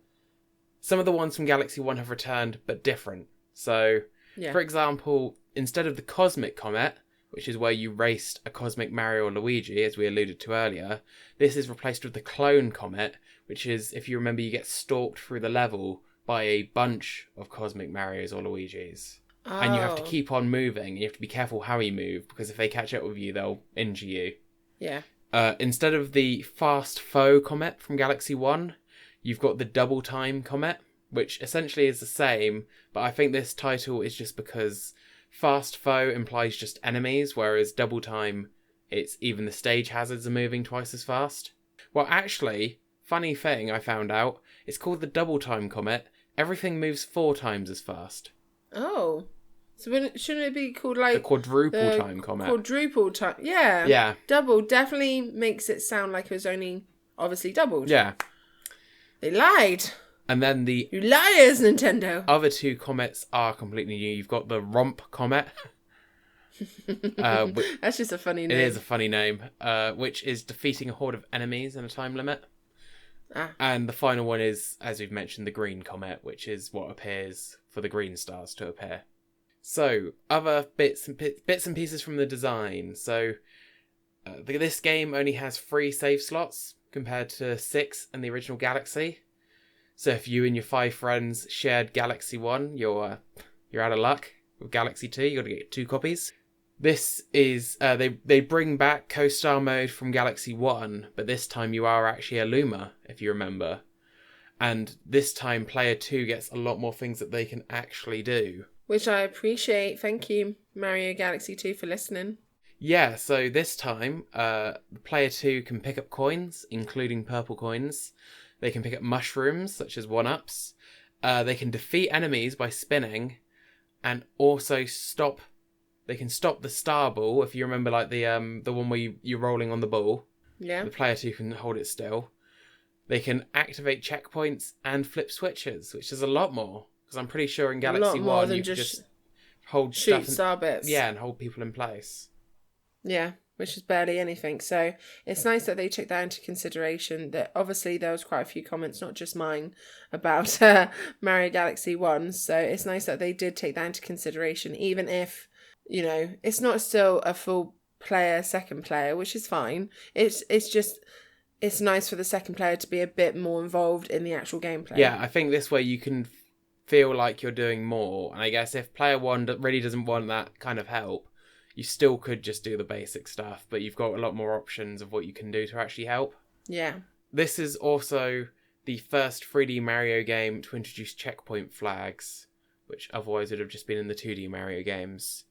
S2: ones from Galaxy 1 have returned, but different. So, for example, instead of the Cosmic Comet, which is where you raced a Cosmic Mario or Luigi, as we alluded to earlier, this is replaced with the Clone Comet, which is, if you remember, you get stalked through the level by a bunch of Cosmic Marios or Luigis. Oh. And you have to keep on moving. You have to be careful how you move, because if they catch up with you, they'll injure you.
S1: Yeah.
S2: Instead of the Fast Foe Comet from Galaxy 1, you've got the Double Time Comet, which essentially is the same, but I think this title is just because Fast Foe implies just enemies, whereas Double Time, it's even the stage hazards are moving twice as fast. Well, actually, funny thing I found out, it's called the Double Time Comet. Everything moves 4 times as fast.
S1: Oh. So shouldn't it be called like...
S2: The Quadruple Time Comet.
S1: Quadruple Time, yeah.
S2: Yeah.
S1: Double definitely makes it sound like it was only obviously doubled.
S2: Yeah.
S1: They lied.
S2: And then the...
S1: You liars, Nintendo.
S2: Other 2 comets are completely new. You've got the Romp Comet.
S1: That's just a funny name.
S2: It is a funny name. Which is defeating a horde of enemies in a time limit. And the final one is, as we've mentioned, the Green Comet, which is what appears for the green stars to appear. So, other bits and pieces from the design. So, this game only has 3 save slots compared to 6 in the original Galaxy. So, if you and your 5 friends shared Galaxy 1, you're out of luck. With Galaxy 2, you got to get 2 copies. This is they bring back co-star mode from Galaxy 1, but this time you are actually a Luma, if you remember. And this time, player 2 gets a lot more things that they can actually do.
S1: Which I appreciate. Thank you, Mario Galaxy 2, for listening.
S2: Yeah, so this time, player 2 can pick up coins, including purple coins. They can pick up mushrooms, such as 1-ups. They can defeat enemies by spinning, and also They can stop the star ball. If you remember, like the one where you're rolling on the ball.
S1: Yeah.
S2: The player 2 can hold it still. They can activate checkpoints and flip switches, which is a lot more. Because I'm pretty sure in Galaxy 1 you could just hold
S1: shoot
S2: stuff
S1: star bits.
S2: Yeah, and hold people in place.
S1: Yeah, which is barely anything. So it's nice that they took that into consideration. That obviously there was quite a few comments, not just mine, about Mario Galaxy 1. So it's nice that they did take that into consideration, even if, it's not still a full player, second player, which is fine. It's nice for the second player to be a bit more involved in the actual gameplay.
S2: Yeah, I think this way you can feel like you're doing more. And I guess if player 1 really doesn't want that kind of help, you still could just do the basic stuff, but you've got a lot more options of what you can do to actually help.
S1: Yeah. This
S2: is also the first 3D Mario game to introduce checkpoint flags, which otherwise would have just been in the 2D Mario games.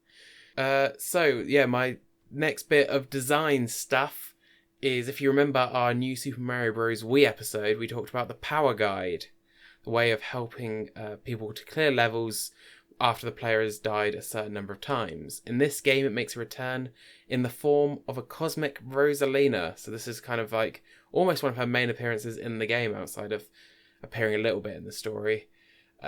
S2: My next bit of design stuff is, if you remember our new Super Mario Bros. Wii episode, we talked about the power guide, the way of helping people to clear levels after the player has died a certain number of times. In this game, it makes a return in the form of a cosmic Rosalina. So this is kind of like almost one of her main appearances in the game, outside of appearing a little bit in the story.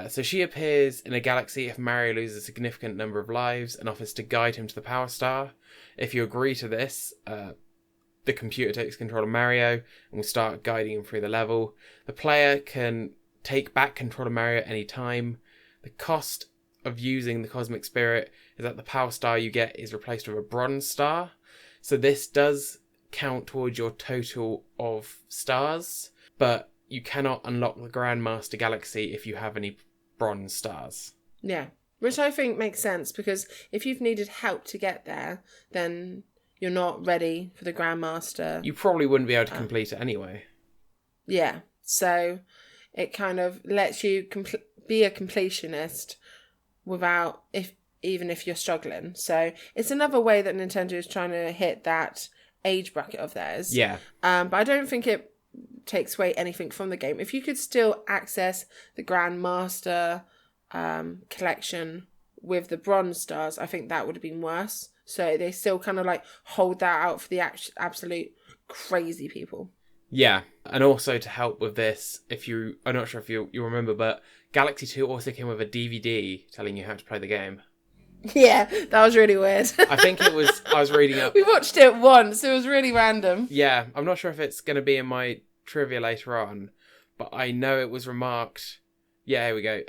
S2: So she appears in a galaxy if Mario loses a significant number of lives and offers to guide him to the Power Star. If you agree to this, the computer takes control of Mario and will start guiding him through the level. The player can take back control of Mario at any time. The cost of using the Cosmic Spirit is that the Power Star you get is replaced with a Bronze Star. So this does count towards your total of stars, but you cannot unlock the Grandmaster Galaxy if you have any Bronze Stars.
S1: Yeah, which I think makes sense, because if you've needed help to get there, then you're not ready for the Grandmaster.
S2: You probably wouldn't be able to complete it anyway.
S1: Yeah, so it kind of lets you be a completionist without, even if you're struggling. So it's another way that Nintendo is trying to hit that age bracket of theirs.
S2: Yeah.
S1: But I don't think it takes away anything from the game. If you could still access the Grandmaster collection with the Bronze Stars, I think that would have been worse. So they still kind of like hold that out for the absolute crazy people.
S2: Yeah, and also to help with this, I'm not sure if you remember, but Galaxy 2 also came with a DVD telling you how to play the game.
S1: Yeah, that was really weird.
S2: I think I was reading up.
S1: We watched it once, it was really random.
S2: Yeah, I'm not sure if it's going to be in my trivia later on, but I know it was remarked. Yeah, here we go.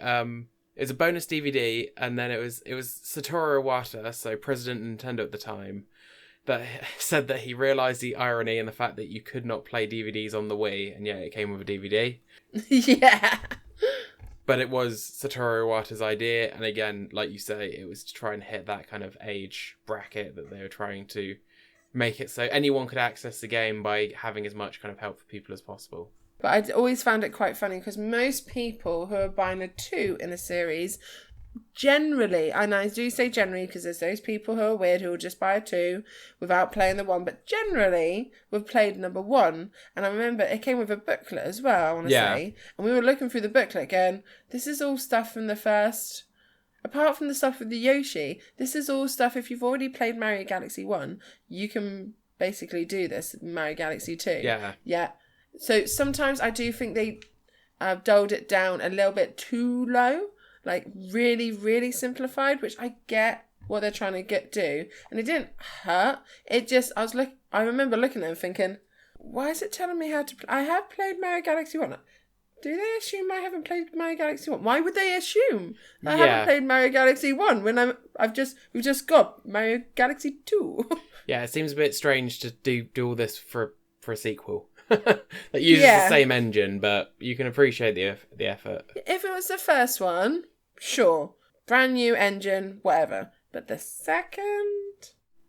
S2: It's a bonus DVD, and then it was Satoru Iwata, so president of Nintendo at the time, that said that he realised the irony in the fact that you could not play DVDs on the Wii, and yet it came with a DVD.
S1: Yeah.
S2: But it was Satoru Iwata's idea, and again, like you say, it was to try and hit that kind of age bracket that they were trying to make it so anyone could access the game by having as much kind of help for people as possible.
S1: But I always found it quite funny, because most people who are buying a 2 in a series generally, and I do say generally because there's those people who are weird who will just buy a 2 without playing the 1, but generally we've played number 1. And I remember it came with a booklet as well, I want to say. And we were looking through the booklet going, this is all stuff from the first, apart from the stuff with the Yoshi, this is all stuff, if you've already played Mario Galaxy 1, you can basically do this in Mario Galaxy 2. Yeah. So sometimes I do think they dulled it down a little bit too low, like really, really simplified, which I get what they're trying to do. And it didn't hurt. It just, I remember looking at it and thinking, why is it telling me how to play? I have played Mario Galaxy 1. Do they assume I haven't played Mario Galaxy 1? Why would they assume I haven't played Mario Galaxy 1 when we've just got Mario Galaxy 2?
S2: Yeah, it seems a bit strange to do all this for a sequel. That uses the same engine, but you can appreciate the effort.
S1: If it was the first one, sure. Brand new engine, whatever. But the second?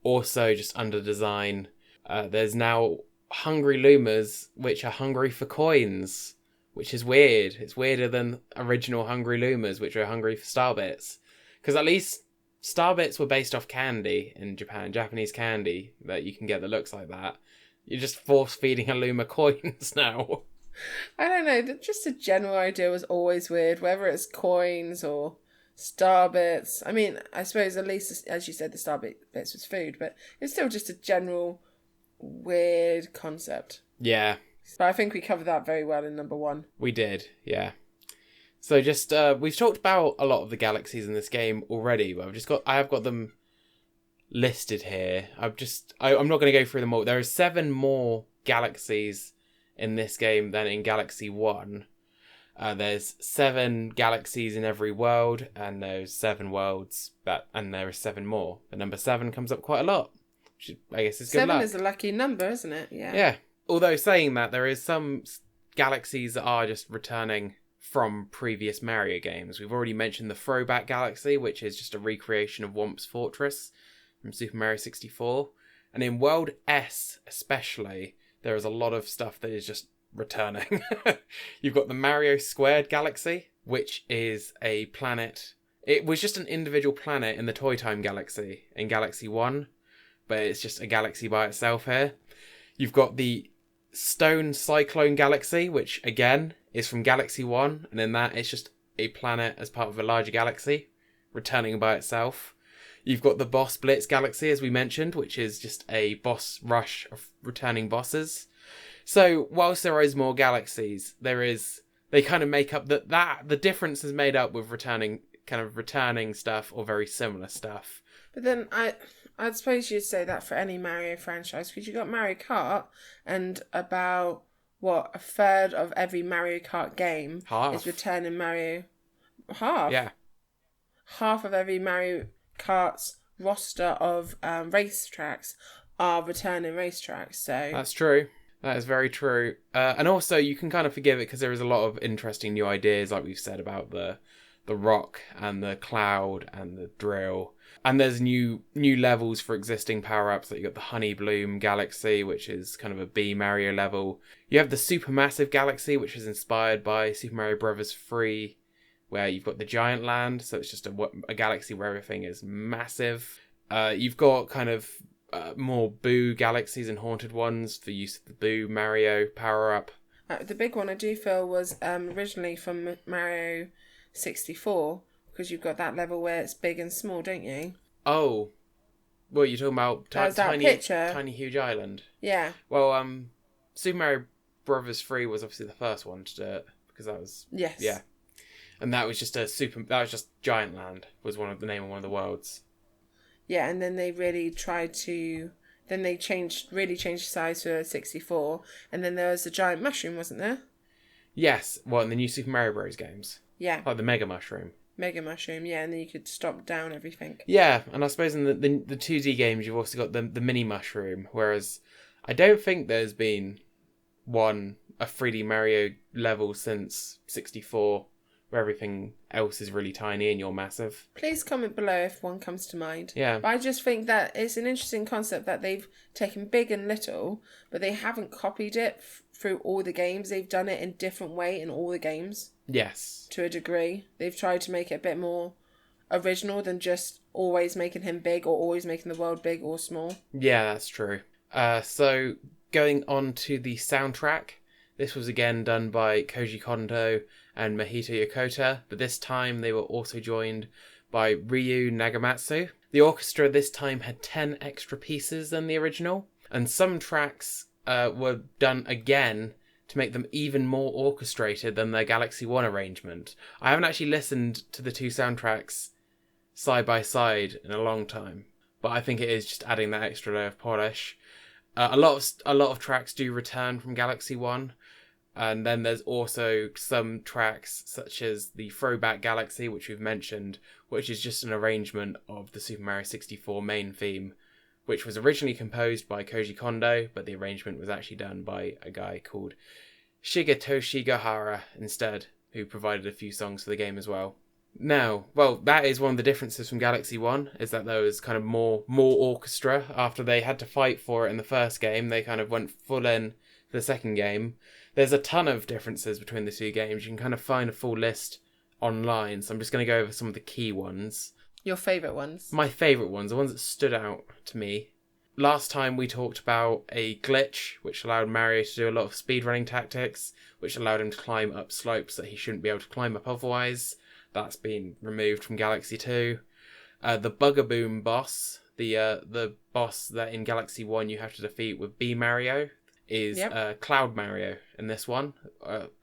S2: Also, just under design, there's now hungry Lumas, which are hungry for coins, which is weird. It's weirder than original Hungry Lumas, which are hungry for Starbits. Because at least Starbits were based off candy in Japan, Japanese candy that you can get that looks like that. You're just force-feeding a Luma coins now.
S1: I don't know, just the general idea was always weird, whether it's coins or Starbits. I mean, I suppose at least, as you said, the Starbits was food, but it's still just a general weird concept.
S2: Yeah.
S1: But I think we covered that very well in number 1.
S2: We did, yeah. So just, we've talked about a lot of the galaxies in this game already, but I have got them listed here. I'm not going to go through them all. There are 7 more galaxies in this game than in Galaxy 1. There's 7 galaxies in every world, and there's 7 worlds, and there are 7 more. The number 7 comes up quite a lot, which I guess is good luck.
S1: 7 is a lucky number, isn't it? Yeah.
S2: Yeah. Although saying that, there is some galaxies that are just returning from previous Mario games. We've already mentioned the Throwback Galaxy, which is just a recreation of Womp's Fortress from Super Mario 64. And in World S especially, there is a lot of stuff that is just returning. You've got the Mario Squared Galaxy, which is a planet. It was just an individual planet in the Toy Time Galaxy in Galaxy 1, but it's just a galaxy by itself here. You've got the Stone Cyclone Galaxy, which again is from Galaxy 1, and in that it's just a planet as part of a larger galaxy, returning by itself. You've got the Boss Blitz Galaxy, as we mentioned, which is just a boss rush of returning bosses. So, whilst there is more galaxies, they kind of make up the difference is made up with returning stuff or very similar stuff.
S1: But then I'd suppose you'd say that for any Mario franchise, because you got Mario Kart, and about, a third of every Mario Kart game is returning Mario. Half?
S2: Yeah.
S1: Half of every Mario Kart's roster of racetracks are returning racetracks, so...
S2: That's true. That is very true. And also, you can kind of forgive it because there is a lot of interesting new ideas, like we've said, about the rock and the cloud and the drill. And there's new levels for existing power-ups. Like you got the Honey Bloom Galaxy, which is kind of a B Mario level. You have the Supermassive Galaxy, which is inspired by Super Mario Bros. 3, where you've got the Giant Land, so it's just a galaxy where everything is massive. You've got kind of more Boo galaxies and haunted ones for use of the Boo Mario power-up.
S1: The big one I do feel was originally from Mario 64, because you've got that level where it's big and small, don't you?
S2: Oh. Well, you're talking about Tiny Huge Island?
S1: Yeah.
S2: Well, Super Mario Bros. 3 was obviously the first one to do it, because that was...
S1: Yes.
S2: Yeah. And that was just Giant Land, was the name of one of the worlds.
S1: Yeah, and then they really tried to... Then they changed the size for 64, and then there was the Giant Mushroom, wasn't there?
S2: Yes, in the new Super Mario Bros. Games.
S1: Yeah.
S2: Like the Mega Mushroom.
S1: Mega Mushroom, yeah, and then you could stop down everything.
S2: Yeah, and I suppose in the 2D games you've also got the Mini Mushroom, whereas I don't think there's been a 3D Mario level since 64, where everything else is really tiny and you're massive.
S1: Please comment below if one comes to mind.
S2: Yeah.
S1: But I just think that it's an interesting concept that they've taken big and little, but they haven't copied it through all the games. They've done it in different way in all the games.
S2: Yes.
S1: To a degree. They've tried to make it a bit more original than just always making him big or always making the world big or small.
S2: Yeah, that's true. So going on to the soundtrack, this was again done by Koji Kondo and Mahito Yokota, but this time they were also joined by Ryu Nagamatsu. The orchestra this time had 10 extra pieces than the original, and some tracks were done again to make them even more orchestrated than their Galaxy 1 arrangement. I haven't actually listened to the two soundtracks side by side in a long time, but I think it is just adding that extra layer of polish. A lot of tracks do return from Galaxy 1, and then there's also some tracks such as the Throwback Galaxy, which we've mentioned, which is just an arrangement of the Super Mario 64 main theme, which was originally composed by Koji Kondo, but the arrangement was actually done by a guy called Shigetoshi Gahara instead, who provided a few songs for the game as well. Now, that is one of the differences from Galaxy 1, is that there was kind of more orchestra. After they had to fight for it in the first game, they kind of went full in for the second game. There's a ton of differences between the two games. You can kind of find a full list online, so I'm just going to go over some of the key ones.
S1: Your favourite ones?
S2: My favourite ones, the ones that stood out to me. Last time we talked about a glitch, which allowed Mario to do a lot of speedrunning tactics, which allowed him to climb up slopes that he shouldn't be able to climb up otherwise. That's been removed from Galaxy 2. The Bugaboom boss, the boss that in Galaxy 1 you have to defeat with B Mario, is Cloud Mario in this one.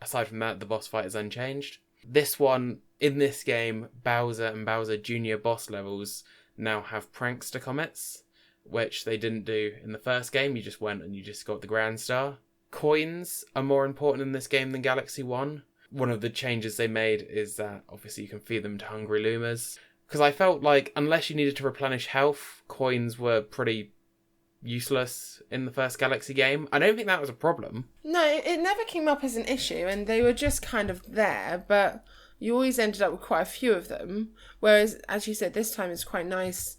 S2: Aside from that, the boss fight is unchanged. This one, in this game, Bowser and Bowser Jr. boss levels now have prankster comets, which they didn't do in the first game. You just went and you just got the Grand Star. Coins are more important in this game than Galaxy 1. One of the changes they made is that obviously you can feed them to hungry Lumas. Because I felt like unless you needed to replenish health, coins were pretty useless in the first Galaxy game. I don't think that was a problem.
S1: No, it never came up as an issue, and they were just kind of there, but you always ended up with quite a few of them. Whereas, as you said, this time it's quite nice,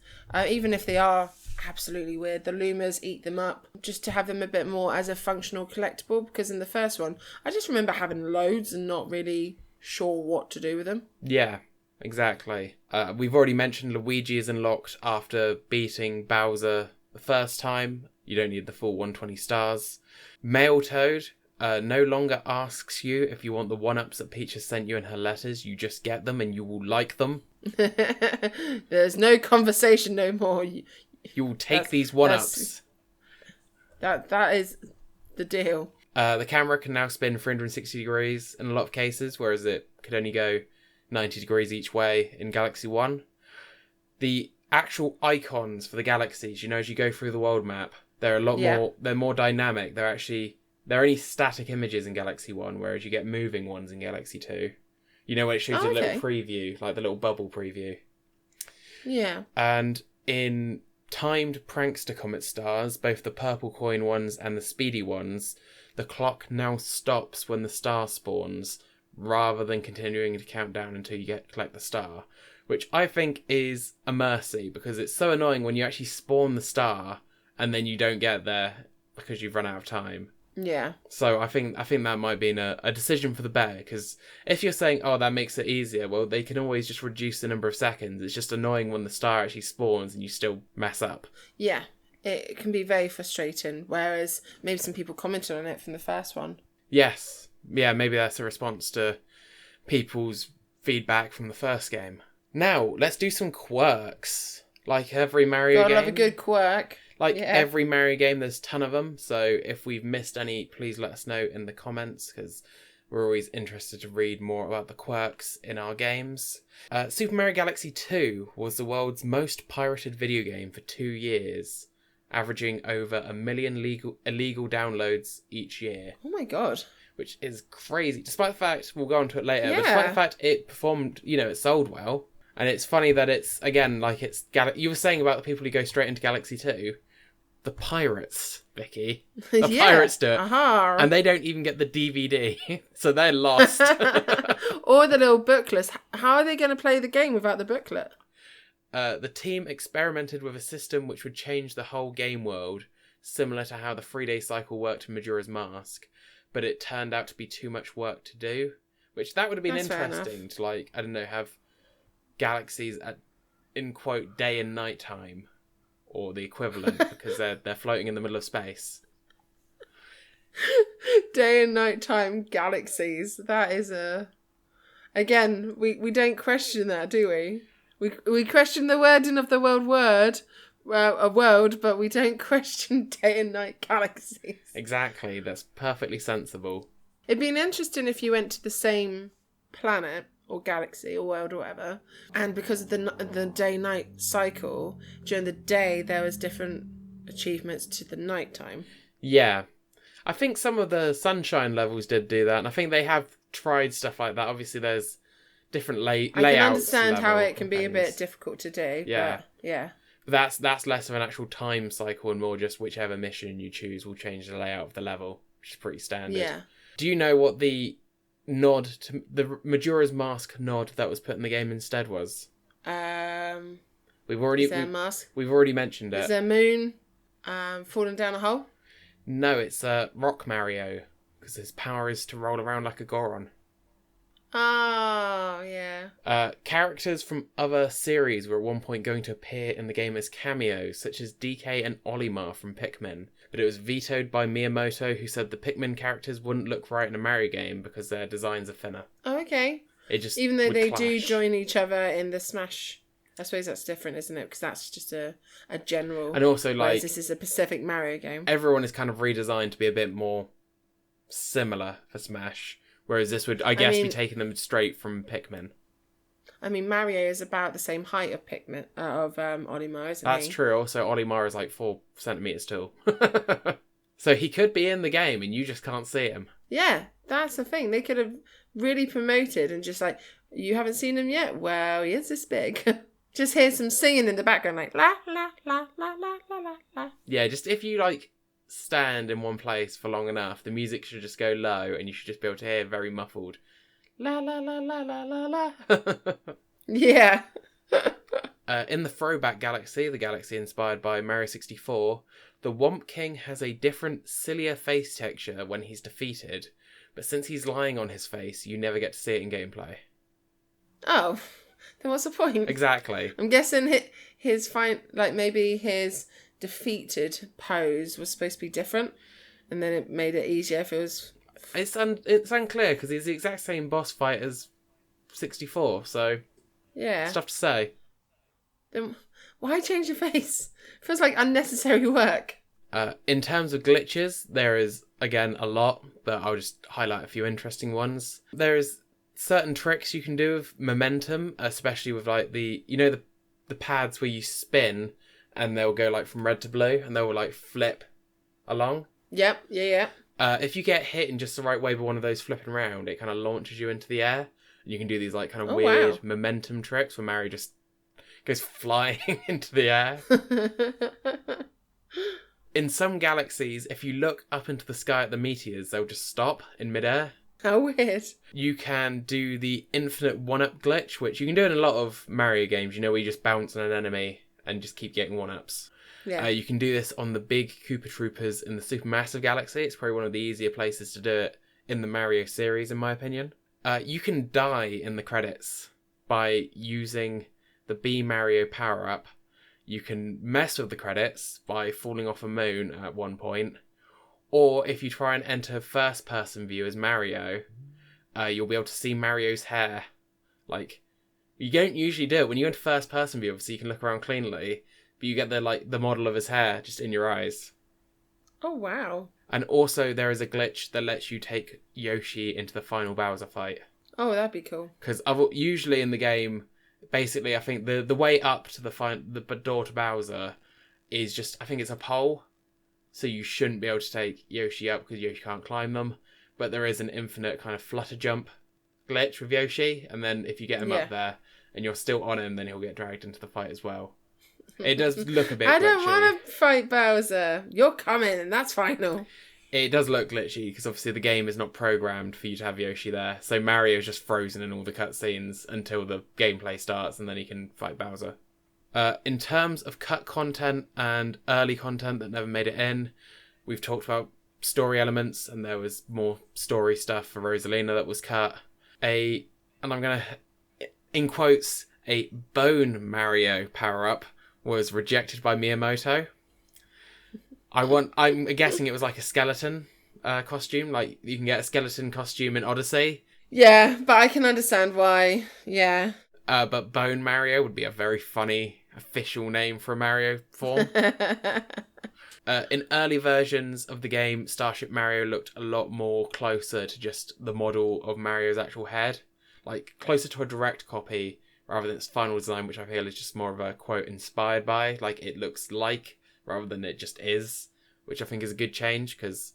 S1: even if they are absolutely weird, the Lumas eat them up, just to have them a bit more as a functional collectible, because in the first one, I just remember having loads and not really sure what to do with them.
S2: Yeah, exactly. We've already mentioned Luigi is unlocked after beating Bowser the first time. You don't need the full 120 stars. Male Toad no longer asks you if you want the one-ups that Peach has sent you in her letters. You just get them and you will like them.
S1: There's no conversation no more.
S2: You will take these one-ups.
S1: That is the deal.
S2: The camera can now spin 360 degrees in a lot of cases, whereas it could only go 90 degrees each way in Galaxy 1. The actual icons for the galaxies, as you go through the world map, they're a lot more, they're more dynamic. They're only static images in Galaxy 1, whereas you get moving ones in Galaxy 2. When it shows you a little preview, like the little bubble preview.
S1: Yeah.
S2: And in timed prankster comet stars, both the purple coin ones and the speedy ones, the clock now stops when the star spawns, rather than continuing to count down until you collect the star. Which I think is a mercy, because it's so annoying when you actually spawn the star and then you don't get there because you've run out of time.
S1: Yeah.
S2: So I think that might be a decision for the better, because if you're saying, oh, that makes it easier, well, they can always just reduce the number of seconds. It's just annoying when the star actually spawns and you still mess up.
S1: Yeah, it can be very frustrating, whereas maybe some people commented on it from the first one.
S2: Yes. Yeah, maybe that's a response to people's feedback from the first game. Now, let's do some quirks. Like every Mario game.
S1: Gotta love a good quirk.
S2: Every Mario game, there's a ton of them. So if we've missed any, please let us know in the comments, because we're always interested to read more about the quirks in our games. Super Mario Galaxy 2 was the world's most pirated video game for 2 years, averaging over 1 million illegal downloads each year.
S1: Oh my god.
S2: Which is crazy. Despite the fact, we'll go on to it later, but despite the fact it performed, it sold well. And it's funny that it's, again, you were saying about the people who go straight into Galaxy 2. The pirates, Vicky. The pirates do it.
S1: Uh-huh.
S2: And they don't even get the DVD. So they're lost.
S1: Or the little booklets. How are they going to play the game without the booklet?
S2: The team experimented with a system which would change the whole game world, similar to how the 3-day cycle worked in Majora's Mask. But it turned out to be too much work to do. Which that would have been interesting to, have galaxies in quote day and night time, or the equivalent, because they're floating in the middle of space.
S1: Day and night time galaxies. That is again, we don't question that, do we? We question the wording of the word, a world, but we don't question day and night galaxies.
S2: Exactly, that's perfectly sensible.
S1: It'd been interesting if you went to the same planet or galaxy or world or whatever, and because of the day-night cycle, during the day there was different achievements to the night time.
S2: Yeah, I think some of the sunshine levels did do that, and I think they have tried stuff like that. Obviously there's different layouts. I can
S1: understand how it can be a bit difficult to do.
S2: Yeah,
S1: but yeah.
S2: But that's less of an actual time cycle and more just whichever mission you choose will change the layout of the level, which is pretty standard.
S1: Yeah.
S2: Do you know what the nod to the Majora's Mask nod that was put in the game instead was? We've already mentioned it.
S1: Is there a moon falling down a hole?
S2: No, it's Rock Mario. because his power is to roll around like a Goron.
S1: Oh, yeah.
S2: Characters from other series were at one point going to appear in the game as cameos, such as DK and Olimar from Pikmin, but it was vetoed by Miyamoto, who said the Pikmin characters wouldn't look right in a Mario game because their designs are thinner.
S1: Oh, okay.
S2: It just
S1: Even though
S2: would
S1: they
S2: clash.
S1: do join each other in the Smash, I suppose that's different, isn't it? Because that's just a general.
S2: And also, like,
S1: whereas this is a Pacific Mario game.
S2: everyone is kind of redesigned to be a bit more similar for Smash, whereas this would, I guess, be taking them straight from Pikmin.
S1: I mean, Mario is about the same height of Pikmin Olimar, isn't
S2: That's
S1: he?
S2: true. Also, Olimar is like 4 centimeters tall. So he could be in the game and you just can't see him.
S1: Yeah, that's the thing. They could have really promoted and just like, you haven't seen him yet? Well, he is this big. Just hear some singing in the background, like la la la la la la la la.
S2: Yeah, just if you like stand in one place for long enough, the music should just go low and you should just be able to hear very muffled la la la la la la la.
S1: Yeah.
S2: In the Throwback Galaxy, the galaxy inspired by Mario 64, the Womp King has a different, sillier face texture when he's defeated, but since he's lying on his face, you never get to see it in gameplay.
S1: Oh, then what's the point?
S2: Exactly.
S1: I'm guessing his maybe his defeated pose was supposed to be different, and then it made it easier if it was.
S2: It's unclear because he's the exact same boss fight as 64, so
S1: Yeah.
S2: stuff to say.
S1: Then why change your face? Feels like unnecessary work.
S2: In terms of glitches, there is, again, a lot, but I'll just highlight a few interesting ones. There is certain tricks you can do with momentum, especially with like the pads where you spin and they'll go like from red to blue and they'll like flip along.
S1: Yep, yeah.
S2: If you get hit in just the right way by one of those flipping around, it kind of launches you into the air. And you can do these like kind of weird momentum tricks where Mario just goes flying into the air. In some galaxies, if you look up into the sky at the meteors, they'll just stop in midair.
S1: How weird.
S2: You can do the infinite one-up glitch, which you can do in a lot of Mario games, where you just bounce on an enemy and just keep getting one-ups.
S1: Yeah.
S2: You can do this on the big Koopa Troopers in the Supermassive Galaxy. It's probably one of the easier places to do it in the Mario series, in my opinion. You can die in the credits by using the B Mario power-up. You can mess with the credits by falling off a moon at one point. Or if you try and enter first-person view as Mario, you'll be able to see Mario's hair. Like, you don't usually do it. When you enter first-person view, obviously you can look around cleanly, but you get the model of his hair just in your eyes.
S1: Oh, wow.
S2: And also there is a glitch that lets you take Yoshi into the final Bowser fight.
S1: Oh, that'd be cool.
S2: Because usually in the game, basically I think the way up to the door to Bowser is just, I think it's a pole. So you shouldn't be able to take Yoshi up because Yoshi can't climb them. But there is an infinite kind of flutter jump glitch with Yoshi. And then if you get him up there and you're still on him, then he'll get dragged into the fight as well. It does look a bit glitchy.
S1: I don't want to fight Bowser. You're coming and that's final.
S2: It does look glitchy because obviously the game is not programmed for you to have Yoshi there. So Mario's just frozen in all the cutscenes until the gameplay starts and then he can fight Bowser. In terms of cut content and early content that never made it in, we've talked about story elements and there was more story stuff for Rosalina that was cut. And I'm going to, in quotes, a Bone Mario power-up was rejected by Miyamoto. I'm guessing it was like a skeleton costume. Like, you can get a skeleton costume in Odyssey.
S1: Yeah, but I can understand why. Yeah.
S2: But Bone Mario would be a very funny official name for a Mario form. In early versions of the game, Starship Mario looked a lot more closer to just the model of Mario's actual head. Like, closer to a direct copy rather than its final design, which I feel is just more of a quote inspired by. Like, it looks like rather than it just is, which I think is a good change because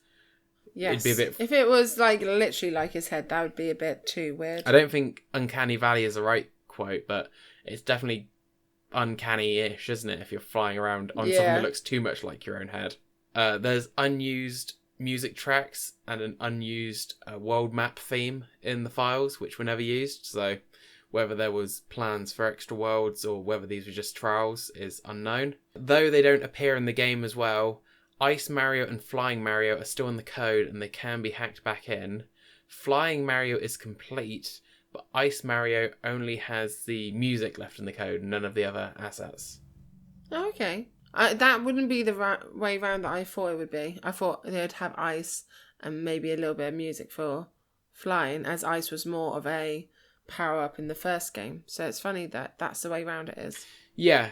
S2: it'd be a bit.
S1: If it was like literally like his head, that would be a bit too weird.
S2: I don't think Uncanny Valley is the right quote, but it's definitely uncanny-ish, isn't it? If you're flying around on something that looks too much like your own head. There's unused music tracks and an unused world map theme in the files, which were never used. So whether there was plans for extra worlds or whether these were just trials is unknown. Though they don't appear in the game as well, Ice Mario and Flying Mario are still in the code and they can be hacked back in. Flying Mario is complete, but Ice Mario only has the music left in the code, none of the other assets.
S1: Oh, okay. That wouldn't be the way round that I thought it would be. I thought they'd have ice and maybe a little bit of music for flying, as ice was more of a power-up in the first game. So it's funny that that's the way round it is.
S2: Yeah.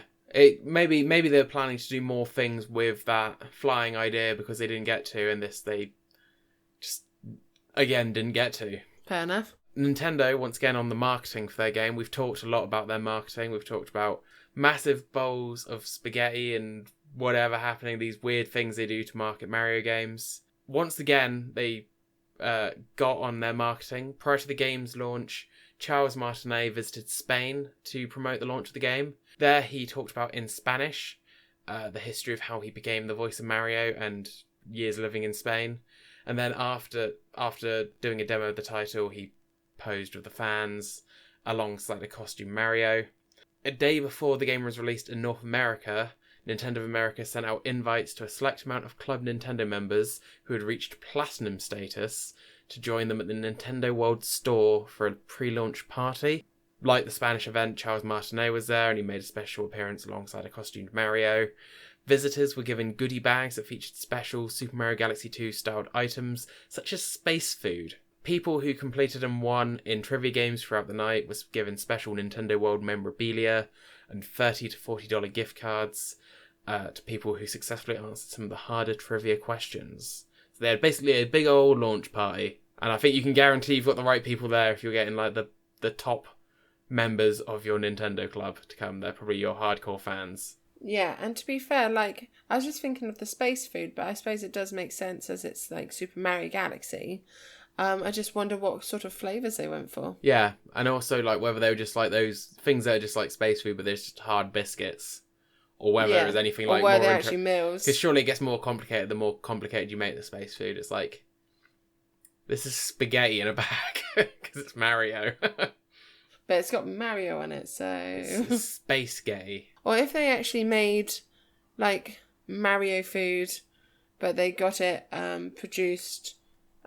S2: Maybe they're planning to do more things with that flying idea because they didn't get to, and this they just, again, didn't get to.
S1: Fair enough.
S2: Nintendo, once again, on the marketing for their game. We've talked a lot about their marketing. We've talked about massive bowls of spaghetti and whatever happening, these weird things they do to market Mario games. Once again, they got on their marketing. Prior to the game's launch, Charles Martinet visited Spain to promote the launch of the game. There he talked about in Spanish the history of how he became the voice of Mario and years living in Spain. And then after doing a demo of the title, he posed with the fans alongside a costume Mario. A day before the game was released in North America, Nintendo of America sent out invites to a select amount of Club Nintendo members who had reached Platinum status to join them at the Nintendo World Store for a pre-launch party. Like the Spanish event, Charles Martinet was there and he made a special appearance alongside a costumed Mario. Visitors were given goodie bags that featured special Super Mario Galaxy 2 styled items, such as space food. People who completed and won in trivia games throughout the night was given special Nintendo World memorabilia and $30 to $40 gift cards to people who successfully answered some of the harder trivia questions. So they had basically a big old launch party. And I think you can guarantee you've got the right people there if you're getting like the top members of your Nintendo club to come. They're probably your hardcore fans.
S1: Yeah, and to be fair, like, I was just thinking of the space food, but I suppose it does make sense as it's like Super Mario Galaxy. I just wonder what sort of flavours they went for.
S2: Yeah, and also like whether they were just like those things that are just like space food, but they're just hard biscuits, or whether it was anything like
S1: or were
S2: more.
S1: They actually meals?
S2: Because surely it gets more complicated the more complicated you make the space food. It's like this is spaghetti in a bag because it's Mario.
S1: But it's got Mario on it, so
S2: it's space-gay.
S1: Or if they actually made like Mario food, but they got it produced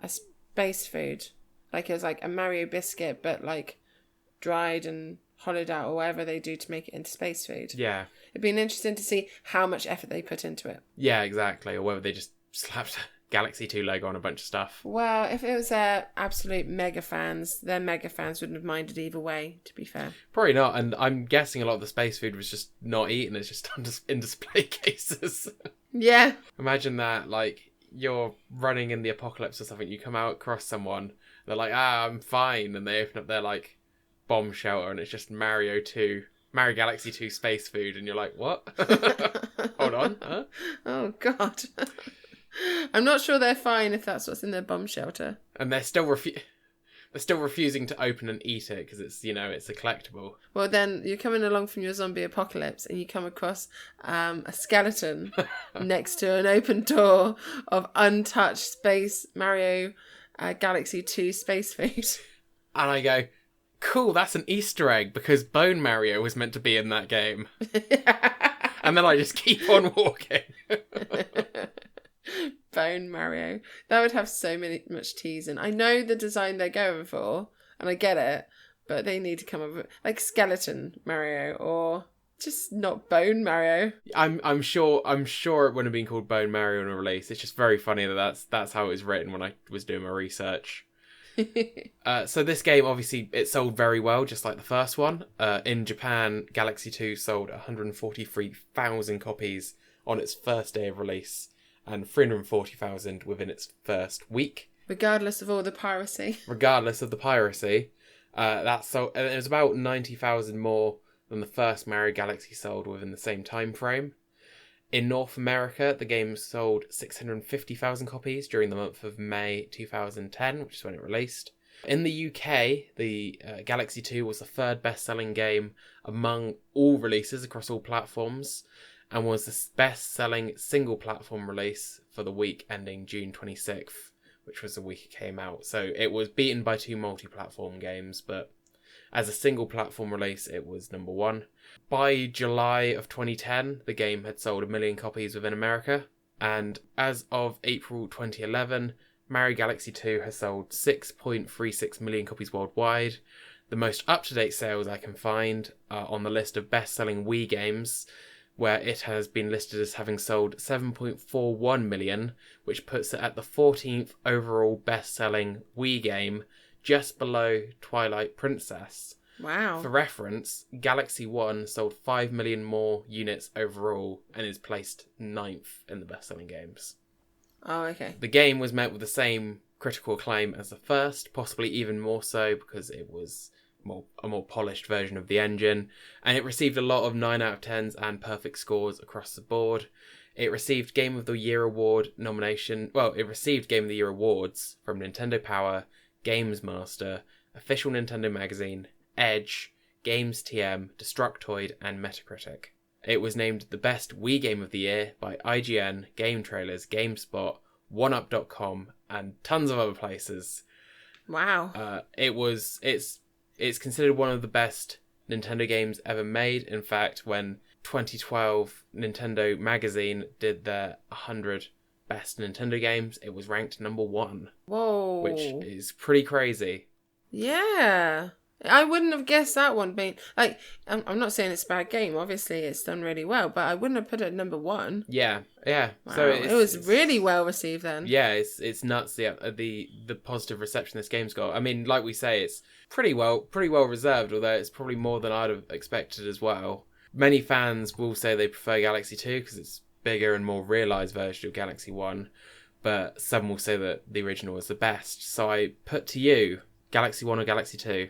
S1: as space food, like it was like a Mario biscuit, but like dried and hollowed out, or whatever they do to make it into space food.
S2: Yeah,
S1: it'd be interesting to see how much effort they put into it.
S2: Yeah, exactly. Or whether they just slapped Galaxy 2 logo on a bunch of stuff.
S1: Well, if it was their absolute mega fans, their mega fans wouldn't have minded either way, to be fair.
S2: Probably not, and I'm guessing a lot of the space food was just not eaten, it's just in display cases.
S1: Yeah.
S2: Imagine that, like, you're running in the apocalypse or something, you come out across someone, they're like, I'm fine, and they open up their, like, bomb shelter, and it's just Mario Galaxy 2 space food, and you're like, what? Hold on, huh?
S1: Oh, God. I'm not sure they're fine if that's what's in their bomb shelter.
S2: And they're still refusing to open and eat it because it's, it's a collectible.
S1: Well, then you're coming along from your zombie apocalypse and you come across a skeleton next to an open door of untouched space Mario Galaxy 2 space food.
S2: And I go, cool, that's an Easter egg because Bone Mario was meant to be in that game. And then I just keep on walking.
S1: Bone Mario. That would have much teasing. I know the design they're going for, and I get it, but they need to come up with like Skeleton Mario or just not Bone Mario.
S2: I'm sure it wouldn't have been called Bone Mario in a release. It's just very funny that's how it was written when I was doing my research. So this game, obviously, it sold very well, just like the first one. In Japan, Galaxy 2 sold 143,000 copies on its first day of release, and 340,000 within its first week.
S1: Regardless of all the piracy.
S2: That sold, and it was about 90,000 more than the first Mario Galaxy sold within the same time frame. In North America, the game sold 650,000 copies during the month of May 2010, which is when it released. In the UK, the Galaxy 2 was the third best-selling game among all releases across all platforms, and was the best-selling single-platform release for the week ending June 26th, which was the week it came out. So it was beaten by two multi-platform games, but as a single-platform release, it was number one. By July of 2010, the game had sold 1 million copies within America, And as of April 2011, Mario Galaxy 2 has sold 6.36 million copies worldwide. The most up-to-date sales I can find are on the list of best-selling Wii games, where it has been listed as having sold 7.41 million, which puts it at the 14th overall best-selling Wii game, just below Twilight Princess.
S1: Wow.
S2: For reference, Galaxy 1 sold 5 million more units overall and is placed 9th in the best-selling games.
S1: Oh, okay.
S2: The game was met with the same critical acclaim as the first, possibly even more so because it was a more polished version of the engine, and it received a lot of 9 out of 10s and perfect scores across the board. It received Game of the Year award nomination. Well, it received Game of the Year awards from Nintendo Power, Games Master, Official Nintendo Magazine, Edge, Games TM, Destructoid, and Metacritic. It was named the best Wii Game of the Year by IGN, Game Trailers, GameSpot, OneUp.com, and tons of other places.
S1: Wow.
S2: It's considered one of the best Nintendo games ever made. In fact, when 2012 Nintendo Magazine did their 100 best Nintendo games, it was ranked number 1.
S1: Whoa.
S2: Which is pretty crazy.
S1: Yeah. I wouldn't have guessed that one being... Like, I'm not saying it's a bad game. Obviously, it's done really well. But I wouldn't have put it at number 1.
S2: Yeah.
S1: Wow.
S2: So
S1: it was really well received then.
S2: Yeah, it's nuts the positive reception this game's got. I mean, like we say, it's pretty well reserved, although it's probably more than I'd have expected as well. Many fans will say they prefer Galaxy 2 because it's bigger and more realised version of Galaxy 1, but some will say that the original was the best. So I put to you, Galaxy 1 or Galaxy 2?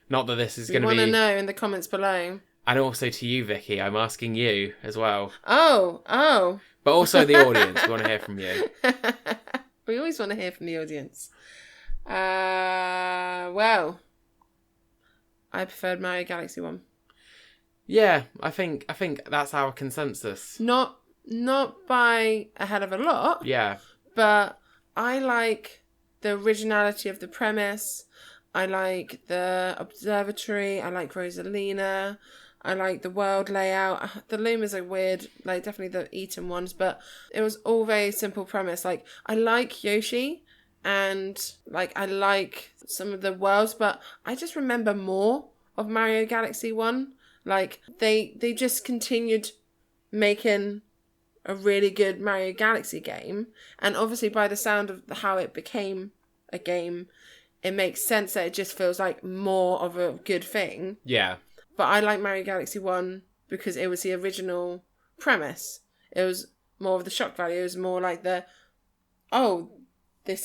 S2: Not that this is going to be...
S1: We want to know in the comments below.
S2: And also to you, Vicky, I'm asking you as well.
S1: Oh.
S2: But also the audience, we want to hear from you.
S1: We always want to hear from the audience. Well, I preferred Mario Galaxy 1.
S2: Yeah, I think that's our consensus.
S1: Not by a hell of a lot.
S2: Yeah.
S1: But I like the originality of the premise. I like the observatory. I like Rosalina. I like the world layout. The Lumas are weird, like definitely the Eaton ones, but it was all very simple premise. Like, I like Yoshi and like I like some of the worlds, but I just remember more of Mario Galaxy 1. Like, they just continued making a really good Mario Galaxy game, and obviously by the sound of how it became a game, it makes sense that it just feels like more of a good thing.
S2: Yeah.
S1: But I like Mario Galaxy 1 because it was the original premise. It was more of the shock value. It was more like this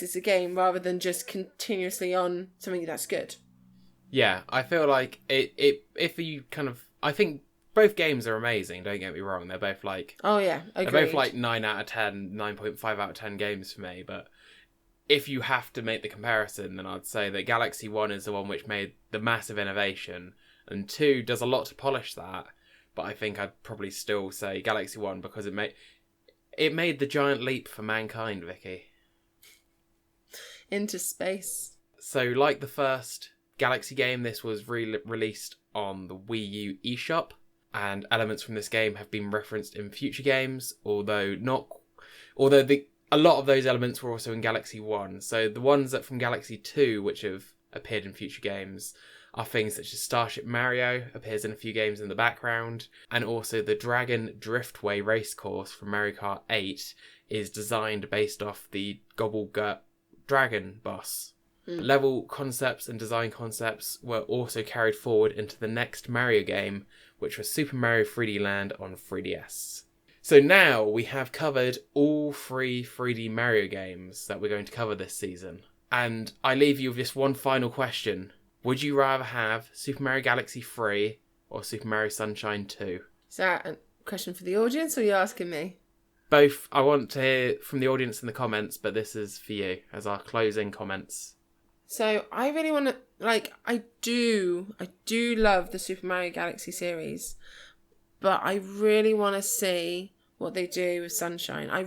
S1: is a game, rather than just continuously on something that's good.
S2: Yeah, I feel like if you kind of... I think both games are amazing, don't get me wrong. They're both like...
S1: Oh, yeah, agreed.
S2: They're both like 9 out of 10, 9.5 out of 10 games for me, but... If you have to make the comparison, then I'd say that Galaxy 1 is the one which made the massive innovation, and 2 does a lot to polish that, but I think I'd probably still say Galaxy 1 because it made the giant leap for mankind, Vicky.
S1: Into space.
S2: So, like the first Galaxy game, this was released on the Wii U eShop, and elements from this game have been referenced in future games, although a lot of those elements were also in Galaxy 1. So the ones that from Galaxy 2, which have appeared in future games, are things such as Starship Mario appears in a few games in the background, and also the Dragon Driftway racecourse from Mario Kart 8 is designed based off the Gobble-Gut Dragon boss. Level concepts and design concepts were also carried forward into the next Mario game, which was Super Mario 3D Land on 3DS. So now we have covered all 3 3D Mario games that we're going to cover this season. And I leave you with just one final question. Would you rather have Super Mario Galaxy 3 or Super Mario Sunshine 2?
S1: Is that a question for the audience, or are you asking me?
S2: Both. I want to hear from the audience in the comments, but this is for you as our closing comments.
S1: So I really want to, I do love the Super Mario Galaxy series. But I really want to see what they do with Sunshine. I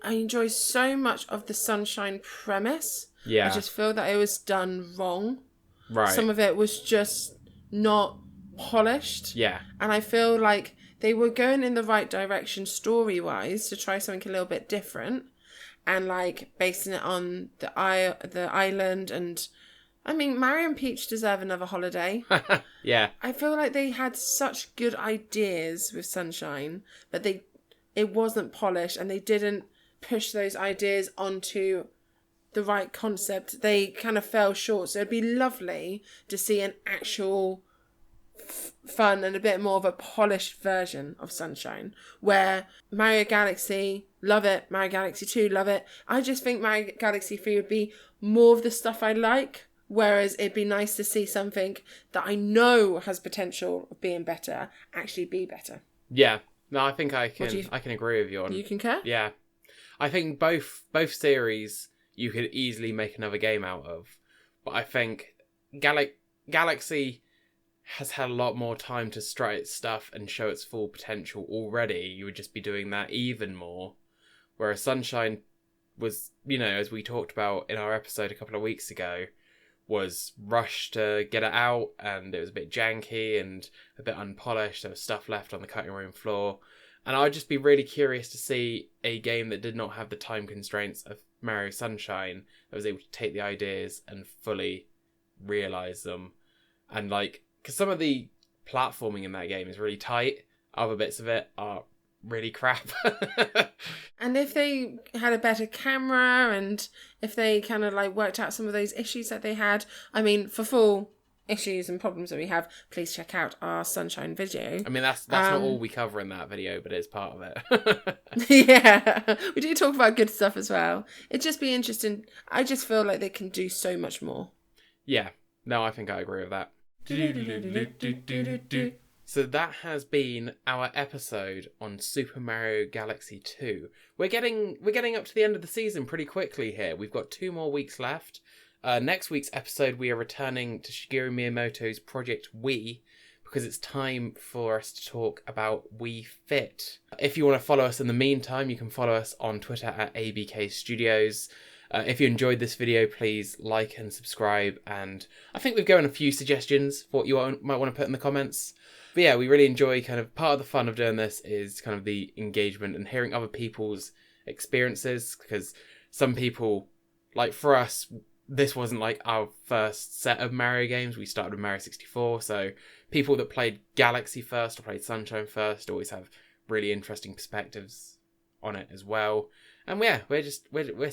S1: enjoy so much of the Sunshine premise. Yeah. I just feel that it was done wrong.
S2: Right.
S1: Some of it was just not polished.
S2: Yeah.
S1: And I feel like they were going in the right direction story-wise to try something a little bit different and like basing it on the island. And I mean, Mario and Peach deserve another holiday.
S2: Yeah.
S1: I feel like they had such good ideas with Sunshine, but it wasn't polished and they didn't push those ideas onto the right concept. They kind of fell short. So it'd be lovely to see an actual fun and a bit more of a polished version of Sunshine, where Mario Galaxy, love it. Mario Galaxy 2, love it. I just think Mario Galaxy 3 would be more of the stuff I like, whereas it'd be nice to see something that I know has potential of being better actually be better.
S2: Yeah. No, I think I can agree with you on.
S1: You concur?
S2: Yeah. I think both series you could easily make another game out of. But I think Galaxy has had a lot more time to strut its stuff and show its full potential already. You would just be doing that even more. Whereas Sunshine was, you know, as we talked about in our episode a couple of weeks ago, was rushed to get it out, and it was a bit janky and a bit unpolished. There was stuff left on the cutting room floor. And I'd just be really curious to see a game that did not have the time constraints of Mario Sunshine, that was able to take the ideas and fully realise them. And like, because some of the platforming in that game is really tight, other bits of it are really crap.
S1: And if they had a better camera and if they kind of like worked out some of those issues that they had, I mean, for full issues and problems that we have, please check out our Sunshine video.
S2: I mean, that's not all we cover in that video, but it's part of it.
S1: Yeah, we do talk about good stuff as well. It'd just be interesting. I just feel like they can do so much more.
S2: Yeah, no, I think I agree with that. So that has been our episode on Super Mario Galaxy 2. We're getting up to the end of the season pretty quickly here. We've got 2 more weeks left. Next week's episode, we are returning to Shigeru Miyamoto's Project Wii, because it's time for us to talk about Wii Fit. If you want to follow us in the meantime, you can follow us on Twitter at ABK Studios. If you enjoyed this video, please like and subscribe. And I think we've given a few suggestions for what you might want to put in the comments. But yeah, we really enjoy kind of part of the fun of doing this is kind of the engagement and hearing other people's experiences, because some people, like for us, this wasn't like our first set of Mario games. We started with Mario 64, so people that played Galaxy first or played Sunshine first always have really interesting perspectives on it as well. And yeah, we're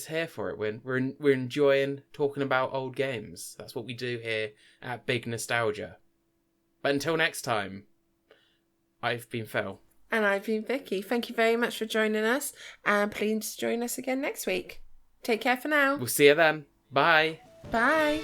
S2: here for it. We're enjoying talking about old games. That's what we do here at Big Nostalgia. But until next time, I've been Phill.
S1: And I've been Vicky. Thank you very much for joining us, and please join us again next week. Take care for now.
S2: We'll see you then. Bye.
S1: Bye.